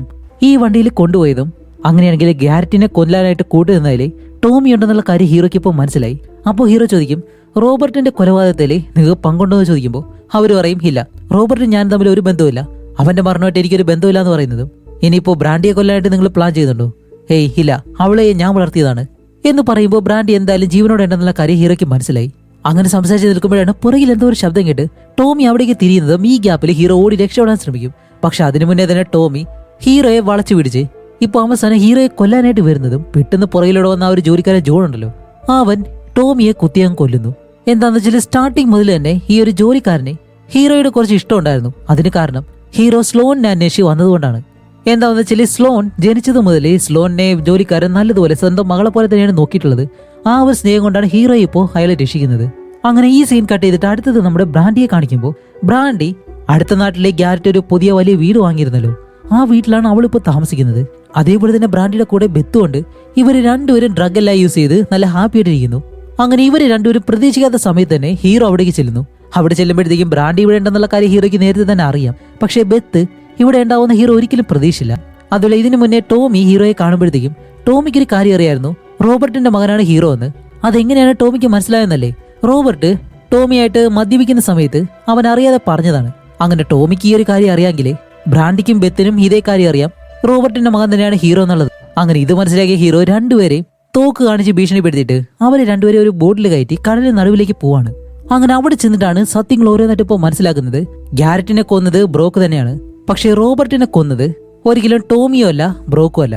ഈ വണ്ടിയിൽ കൊണ്ടുപോയതും. അങ്ങനെയാണെങ്കിൽ ഗ്യാരറ്റിനെ കൊല്ലാനായിട്ട് കൂട്ടുനിന്നതിൽ ടോമി ഉണ്ടെന്നുള്ള കാര്യം ഹീറോയ്ക്ക് ഇപ്പോൾ മനസ്സിലായി. അപ്പോൾ ഹീറോ ചോദിക്കും, റോബർട്ടിന്റെ കൊലപാതകത്തിൽ നിങ്ങൾക്ക് പങ്കുണ്ടോ എന്ന് ചോദിക്കുമ്പോൾ അവർ പറയും, ഇല്ല, റോബർട്ടും ഞാൻ തമ്മിൽ ഒരു ബന്ധവുമില്ല, അവന്റെ മരണമായിട്ട് എനിക്കൊരു ബന്ധമില്ല എന്ന് പറയുന്നതും. ഇനിയിപ്പോൾ ബ്രാൻഡിയെ കൊല്ലാനായിട്ട് നിങ്ങൾ പ്ലാൻ ചെയ്യുന്നുണ്ടോ? ഹേയ് ഇല്ല, അവളെ ഞാൻ വളർത്തിയതാണ് എന്ന് പറയുമ്പോൾ ബ്രാൻഡി എന്തായാലും ജീവനോടെ ഉണ്ടെന്നുള്ള കാര്യം ഹീറോയ്ക്ക് മനസ്സിലായി. അങ്ങനെ സംസാരിച്ച് നിൽക്കുമ്പോഴാണ് പുറകിൽ എന്തോ ഒരു ശബ്ദം കേട്ട് ടോമി അവിടേക്ക് തിരിയുന്നതും ഈ ഗ്യാപ്പിൽ ഹീറോ ഓടി രക്ഷപ്പെടാൻ ശ്രമിക്കും. പക്ഷെ അതിനു മുന്നേ തന്നെ ടോമി ഹീറോയെ വളച്ചു പിടിച്ച് ഇപ്പൊ അവസാനം ഹീറോയെ കൊല്ലാനായിട്ട് വരുന്നതും പെട്ടെന്ന് പുറകിലൂടെ വന്ന ആ ഒരു ജോലിക്കാരൻ ജോൺ ഉണ്ടല്ലോ, അവൻ ടോമിയെ കുത്തിയങ്ങ് കൊല്ലുന്നു. എന്താന്ന് വെച്ചാൽ സ്റ്റാർട്ടിങ് മുതൽ തന്നെ ഈ ഒരു ജോലിക്കാരനെ ഹീറോയുടെ കുറച്ച് ഇഷ്ടം ഉണ്ടായിരുന്നു. അതിന് കാരണം ഹീറോ സ്ലോണിനെ അന്വേഷിച്ച് വന്നതുകൊണ്ടാണ്. എന്താണെന്ന് വെച്ചാൽ സ്ലോൺ ജനിച്ചത് മുതൽ സ്ലോണിനെ ജോലിക്കാരൻ നല്ലതുപോലെ സ്വന്തം മകളെ പോലെ തന്നെയാണ് നോക്കിയിട്ടുള്ളത്. ആ ഒരു സ്നേഹം കൊണ്ടാണ് ഹീറോ ഇപ്പോൾ അയാളെ രക്ഷിക്കുന്നത്. അങ്ങനെ ഈ സീൻ കട്ട് ചെയ്തിട്ട് അടുത്തത് നമ്മുടെ ബ്രാൻഡിയെ കാണിക്കുമ്പോൾ ബ്രാൻഡി അടുത്ത നാട്ടിലെ ഗ്യാരറ്റ് ഒരു പുതിയ വലിയ വീട് വാങ്ങിയിരുന്നല്ലോ, ആ വീട്ടിലാണ് അവളിപ്പോൾ താമസിക്കുന്നത്. അതേപോലെ തന്നെ ബ്രാൻഡിയുടെ കൂടെ ബെത്തുണ്ട്. ഇവർ രണ്ടുപേരും ഡ്രഗ് എല്ലാം യൂസ് ചെയ്ത് നല്ല ഹാപ്പി ആയിട്ടിരിക്കുന്നു. അങ്ങനെ ഇവർ രണ്ടുപേരും പ്രതീക്ഷിക്കാത്ത സമയത്ത് തന്നെ ഹീറോ അവിടേക്ക് ചെല്ലുന്നു. അവിടെ ചെല്ലുമ്പോഴത്തേക്കും ബ്രാൻഡി ഇവിടെ ഉണ്ടെന്നുള്ള കാര്യം ഹീറോയ്ക്ക് നേരത്തെ തന്നെ അറിയാം. പക്ഷേ ബെത്ത് ഇവിടെ ഉണ്ടാവുന്ന ഹീറോ ഒരിക്കലും പ്രതീക്ഷിച്ചില്ല. അതുപോലെ ഇതിനു മുന്നേ ടോമി ഹീറോയെ കാണുമ്പോഴത്തേക്കും ടോമിക്ക് ഒരു കാര്യം അറിയായിരുന്നു, റോബർട്ടിന്റെ മകനാണ് ഹീറോ എന്ന്. അതെങ്ങനെയാണ് ടോമിക്ക് മനസ്സിലായെന്നല്ലേ? റോബർട്ട് ടോമിയായിട്ട് മദ്യപിക്കുന്ന സമയത്ത് അവൻ അറിയാതെ പറഞ്ഞതാണ്. അങ്ങനെ ടോമിക്ക് ഈ ഒരു കാര്യം അറിയാമെങ്കിലേ ബ്രാൻഡിക്കും ബെത്തിനും ഇതേ കാര്യം അറിയാം, റോബർട്ടിന്റെ മകൻ തന്നെയാണ് ഹീറോ എന്നുള്ളത്. അങ്ങനെ ഇത് മനസ്സിലാക്കിയ ഹീറോ രണ്ടുപേരെയും തോക്ക് കാണിച്ച് ഭീഷണിപ്പെടുത്തിയിട്ട് അവരെ രണ്ടുപേരെ ഒരു ബോട്ടിൽ കയറ്റി കടലിന് നടുവിലേക്ക് പോവാണ്. അങ്ങനെ അവിടെ ചെന്നിട്ടാണ് സത്യങ്ങൾ ഓരോന്നായിട്ട് ഇപ്പോൾ മനസ്സിലാക്കുന്നത്. ഗ്യാരറ്റിനെ കൊന്നത് ബ്രോക്ക് തന്നെയാണ്. പക്ഷേ റോബർട്ടിനെ കൊന്നത് ഒരിക്കലും ടോമിയോ അല്ല, ബ്രോക്കോ അല്ല.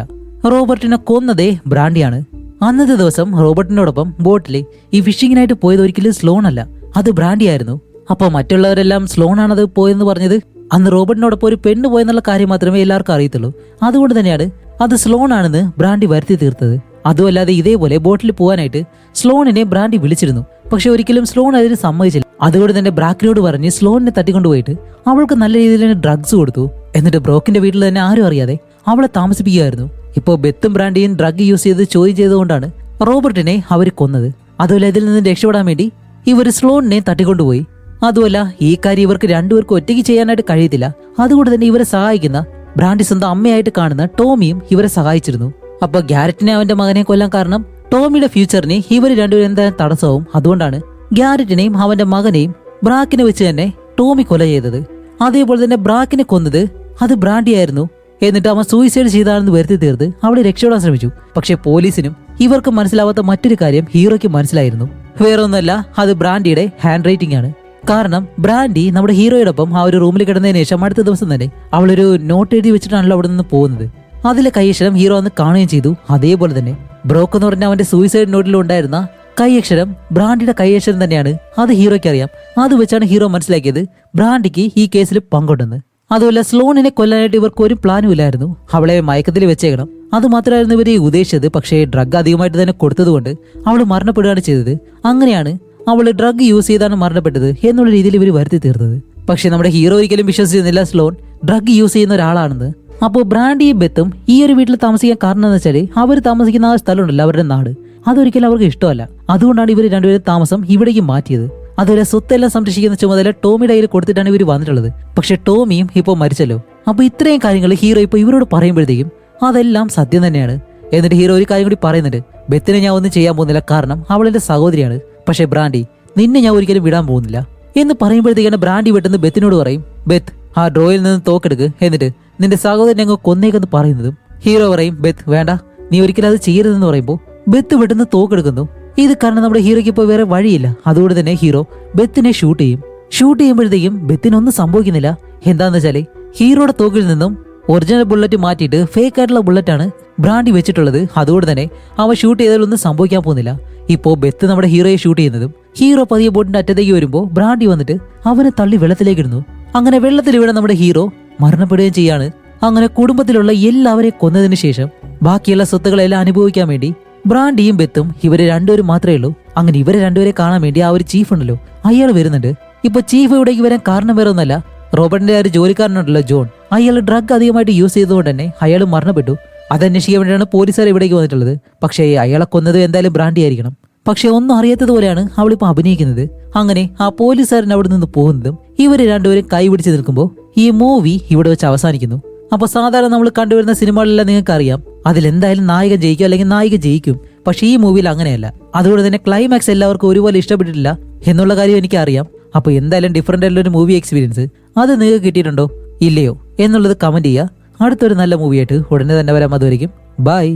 റോബർട്ടിനെ കൊന്നതേ ബ്രാൻഡിയാണ്. അന്നത്തെ ദിവസം റോബർട്ടിനോടൊപ്പം ബോട്ടിൽ ഈ ഫിഷിങ്ങിനായിട്ട് പോയത് ഒരിക്കലും സ്ലോൺ അല്ല, അത് ബ്രാൻഡി ആയിരുന്നു. അപ്പോൾ മറ്റുള്ളവരെല്ലാം സ്ലോൺ ആണത് പോയെന്ന് പറഞ്ഞത്. അന്ന് റോബർട്ടിനോടൊപ്പം ഒരു പെണ്ണ് പോയെന്നുള്ള കാര്യം മാത്രമേ എല്ലാവർക്കും അറിയത്തുള്ളൂ. അതുകൊണ്ട് തന്നെയാണ് അത് സ്ലോൺ ആണെന്ന് ബ്രാൻഡി വരുത്തി തീർത്തത്. അതുമല്ലാതെ ഇതേപോലെ ബോട്ടിൽ പോകാനായിട്ട് സ്ലോണിനെ ബ്രാൻഡി വിളിച്ചിരുന്നു. പക്ഷെ ഒരിക്കലും സ്ലോൺ അതിന് സമ്മതിച്ചില്ല. അതുകൊണ്ട് തന്നെ ബ്രാക്കിനോട് പറഞ്ഞ് സ്ലോണിനെ തട്ടിക്കൊണ്ടുപോയിട്ട് അവൾക്ക് നല്ല രീതിയിൽ തന്നെ ഡ്രഗ്സ് കൊടുത്തു. എന്നിട്ട് ബ്രോക്കിന്റെ വീട്ടിൽ തന്നെ ആരും അറിയാതെ അവളെ താമസിപ്പിക്കുകയായിരുന്നു. ഇപ്പോൾ ബെത്തും ബ്രാൻഡിയും ഡ്രഗ് യൂസ് ചെയ്ത് ചോദ്യം ചെയ്തുകൊണ്ടാണ് റോബർട്ടിനെ അവർ കൊന്നത്. അതുപോലെ ഇതിൽ നിന്ന് രക്ഷപ്പെടാൻ വേണ്ടി ഇവർ സ്ലോണിനെ തട്ടിക്കൊണ്ടുപോയി. അതുമല്ല ഈ കാര്യം ഇവർക്ക് രണ്ടുപേർക്കും ഒറ്റയ്ക്ക് ചെയ്യാനായിട്ട് കഴിയത്തില്ല. അതുകൊണ്ട് തന്നെ ഇവരെ സഹായിക്കുന്ന ബ്രാൻഡി സ്വന്തം അമ്മയായിട്ട് കാണുന്ന ടോമിയും ഇവരെ സഹായിച്ചിരുന്നു. അപ്പൊ ഗ്യാരറ്റിനെ അവന്റെ മകനെ കൊല്ലാൻ കാരണം ടോമിയുടെ ഫ്യൂച്ചറിനെ ഇവർ രണ്ടുപേരും എന്തായാലും തടസ്സവും. അതുകൊണ്ടാണ് ഗ്യാരറ്റിനെയും അവന്റെ മകനെയും ബ്രാക്കിനെ വെച്ച് തന്നെ ടോമി കൊല ചെയ്തത്. അതേപോലെ തന്നെ ബ്രാക്കിനെ കൊന്നത് അത് ബ്രാൻഡി ആയിരുന്നു. എന്നിട്ട് അവൻ സൂയിസൈഡ് ചെയ്താണെന്ന് വരുത്തി തീർത്ത് അവിടെ രക്ഷപ്പെടാൻ ശ്രമിച്ചു. പക്ഷെ പോലീസിനും ഇവർക്ക് മനസ്സിലാവാത്ത മറ്റൊരു കാര്യം ഹീറോയ്ക്ക് മനസ്സിലായിരുന്നു. വേറെ ഒന്നല്ല, അത് ബ്രാൻഡിയുടെ ഹാൻഡ് റൈറ്റിംഗ് ആണ്. കാരണം ബ്രാൻഡി നമ്മുടെ ഹീറോയോടൊപ്പം ആ ഒരു റൂമിൽ കിടന്നതിന് ശേഷം അടുത്ത ദിവസം തന്നെ അവളൊരു നോട്ട് എഴുതി വെച്ചിട്ടാണല്ലോ അവിടെ നിന്ന് പോകുന്നത്. അതിലെ കൈയക്ഷരം ഹീറോ അന്ന് കാണുകയും ചെയ്തു. അതേപോലെ തന്നെ ബ്രോക്ക് എന്ന് പറഞ്ഞ അവന്റെ സൂയിസൈഡ് നോട്ടിൽ ഉണ്ടായിരുന്ന കൈയക്ഷരം ബ്രാൻഡിയുടെ കൈയക്ഷരം തന്നെയാണ്. അത് ഹീറോയ്ക്ക് അറിയാം. അത് വെച്ചാണ് ഹീറോ മനസ്സിലാക്കിയത് ബ്രാൻഡിക്ക് ഈ കേസിൽ പങ്കുണ്ടെന്ന്. അതുമല്ല സ്ലോണിനെ കൊല്ലാനായിട്ട് ഇവർക്ക് ഒരു പ്ലാനും ഇല്ലായിരുന്നു. അവളെ മയക്കത്തിൽ വെച്ചേക്കണം, അത് മാത്രമായിരുന്നു ഇവർ ഉദ്ദേശിച്ചത്. പക്ഷേ ഡ്രഗ് അധികമായിട്ട് തന്നെ കൊടുത്തതുകൊണ്ട് അവൾ മരണപ്പെടുകയാണ് ചെയ്തത്. അങ്ങനെയാണ് അവൾ ഡ്രഗ് യൂസ് ചെയ്താണ് മരണപ്പെട്ടത് എന്നുള്ള രീതിയിൽ ഇവർ വരുത്തി തീർത്തത്. പക്ഷെ നമ്മുടെ ഹീറോ ഒരിക്കലും വിശ്വസിച്ചിരുന്നില്ല സ്ലോൺ ഡ്രഗ് യൂസ് ചെയ്യുന്ന ഒരാളാണെന്ന്. അപ്പോൾ ബ്രാൻഡിയും ബെത്തും ഈ ഒരു വീട്ടിൽ താമസിക്കാൻ കാരണം എന്ന് വെച്ചാൽ അവർ താമസിക്കുന്ന ആ സ്ഥലമുണ്ടല്ലോ, അവരുടെ നാട്, അതൊരിക്കലും അവർക്ക് ഇഷ്ടമല്ല. അതുകൊണ്ടാണ് ഇവർ രണ്ടുപേരും താമസം ഇവിടേക്ക് മാറ്റിയത്. അതുപോലെ സ്വത്തെല്ലാം സംരക്ഷിക്കുന്ന ചുമതല ടോമിയുടെ കയ്യിൽ കൊടുത്തിട്ടാണ് ഇവർ വന്നിട്ടുള്ളത്. പക്ഷെ ടോമിയും ഇപ്പോൾ മരിച്ചല്ലോ. അപ്പൊ ഇത്രയും കാര്യങ്ങൾ ഹീറോ ഇപ്പോൾ ഇവരോട് പറയുമ്പോഴത്തേക്കും അതെല്ലാം സത്യം തന്നെയാണ്. എന്നിട്ട് ഹീറോ ഒരു കാര്യം കൂടി പറയുന്നുണ്ട്, ബെത്തിനെ ഞാൻ ഒന്നും ചെയ്യാൻ പോകുന്നില്ല, കാരണം അവളെന്റെ സഹോദരിയാണ്. പക്ഷെ ബ്രാൻഡി, നിന്നെ ഞാൻ ഒരിക്കലും വിടാൻ പോകുന്നില്ല എന്ന് പറയുമ്പോഴത്തേക്കാണ് ബ്രാൻഡി പെട്ടെന്ന് ബെത്തിനോട് പറയും, ബെത്ത് ആ ഡ്രോയിൽ നിന്ന് തോക്കെടുക്ക്, എന്നിട്ട് നിന്റെ സഹോദരനെ അങ്ങ് കൊന്നേക്കെന്ന് പറയുന്നതും ഹീറോ പറയും, ബെത്ത് വേണ്ട, നീ ഒരിക്കലും അത് ചെയ്യരുതെന്ന് പറയുമ്പോൾ ബെത്ത് പെട്ടെന്ന് തോക്കെടുക്കുന്നു. ഇത് കാരണം നമ്മുടെ ഹീറോയ്ക്ക് ഇപ്പോൾ വേറെ വഴിയില്ല. അതുകൊണ്ട് തന്നെ ഹീറോ ബെത്തിനെ ഷൂട്ട് ചെയ്യും. ഷൂട്ട് ചെയ്യുമ്പോഴത്തേക്കും ബെത്തിനൊന്നും സംഭവിക്കുന്നില്ല. എന്താന്ന് വെച്ചാല് ഹീറോയുടെ തോക്കിൽ നിന്നും ഒറിജിനൽ ബുള്ളറ്റ് മാറ്റിയിട്ട് ഫേക്ക് ആയിട്ടുള്ള ബുള്ളറ്റാണ് ബ്രാൻഡി വെച്ചിട്ടുള്ളത്. അതുകൊണ്ട് തന്നെ അവ ഷൂട്ട് ചെയ്താലൊന്നും സംഭവിക്കാൻ പോകുന്നില്ല. ഇപ്പോൾ ബെത്ത് നമ്മുടെ ഹീറോയെ ഷൂട്ട് ചെയ്യുന്നതും ഹീറോ പതിയെ ബോട്ടിന്റെ അറ്റത്തേക്ക് വരുമ്പോൾ ബ്രാൻഡി വന്നിട്ട് അവനെ തള്ളി വെള്ളത്തിലേക്ക് ഇടുന്നു. അങ്ങനെ വെള്ളത്തിൽ വീണ നമ്മുടെ ഹീറോ മരണപ്പെടുകയും ചെയ്യാണ്. അങ്ങനെ കുടുംബത്തിലുള്ള എല്ലാവരെയും കൊന്നതിന് ശേഷം ബാക്കിയുള്ള സ്വത്തുക്കളെല്ലാം അനുഭവിക്കാൻ വേണ്ടി ബ്രാൻഡിയും ബെത്തും ഇവര് രണ്ടുപേരും മാത്രമേ ഉള്ളൂ. അങ്ങനെ ഇവരെ രണ്ടുപേരെ കാണാൻ വേണ്ടി ആ ഒരു ചീഫ് ഉണ്ടല്ലോ, അയാൾ വരുന്നുണ്ട്. ഇപ്പൊ ചീഫ് ഇവിടേക്ക് വരാൻ കാരണം വേറെ ഒന്നല്ല, റോബർട്ടിന്റെ ആ ഒരു ജോലിക്കാരനുണ്ടല്ലോ ജോൺ, അയാൾ ഡ്രഗ് അധികമായിട്ട് യൂസ് ചെയ്തതുകൊണ്ട് തന്നെ അയാൾ മരണപ്പെട്ടു. അതന്വേഷിക്കാൻ വേണ്ടിയാണ് പോലീസുകാർ ഇവിടേക്ക് വന്നിട്ടുള്ളത്. പക്ഷേ അയാളെ കൊന്നത് എന്തായാലും ബ്രാൻഡി ആയിരിക്കണം. പക്ഷെ ഒന്നും അറിയാത്തതുപോലെയാണ് അവളിപ്പോൾ അഭിനയിക്കുന്നത്. അങ്ങനെ ആ പോലീസുകാരൻ അവിടെ നിന്ന് പോകുന്നതും ഇവര് രണ്ടുപേരും കൈപിടിച്ച് നിൽക്കുമ്പോൾ ഈ മൂവി ഇവിടെ വെച്ച് അവസാനിക്കുന്നു. അപ്പൊ സാധാരണ നമ്മൾ കണ്ടുവരുന്ന സിനിമകളെല്ലാം നിങ്ങൾക്ക് അറിയാം, അതിലെന്തായാലും നായകൻ ജയിക്കും അല്ലെങ്കിൽ നായിക ജയിക്കും. പക്ഷെ ഈ മൂവിയിൽ അങ്ങനെയല്ല. അതുകൊണ്ട് തന്നെ ക്ലൈമാക്സ് എല്ലാവർക്കും ഒരുപോലെ ഇഷ്ടപ്പെട്ടിട്ടില്ല എന്നുള്ള കാര്യം എനിക്ക് അറിയാം. അപ്പൊ എന്തായാലും ഡിഫറെന്റ് ആയിട്ടുള്ള ഒരു മൂവി എക്സ്പീരിയൻസ് അത് നിങ്ങൾക്ക് കിട്ടിയിട്ടുണ്ടോ ഇല്ലയോ എന്നുള്ളത് കമന്റ് ചെയ്യുക. അടുത്തൊരു നല്ല മൂവിയായിട്ട് ഉടനെ തന്നെ വരാം. അതുവരെയും ബൈ.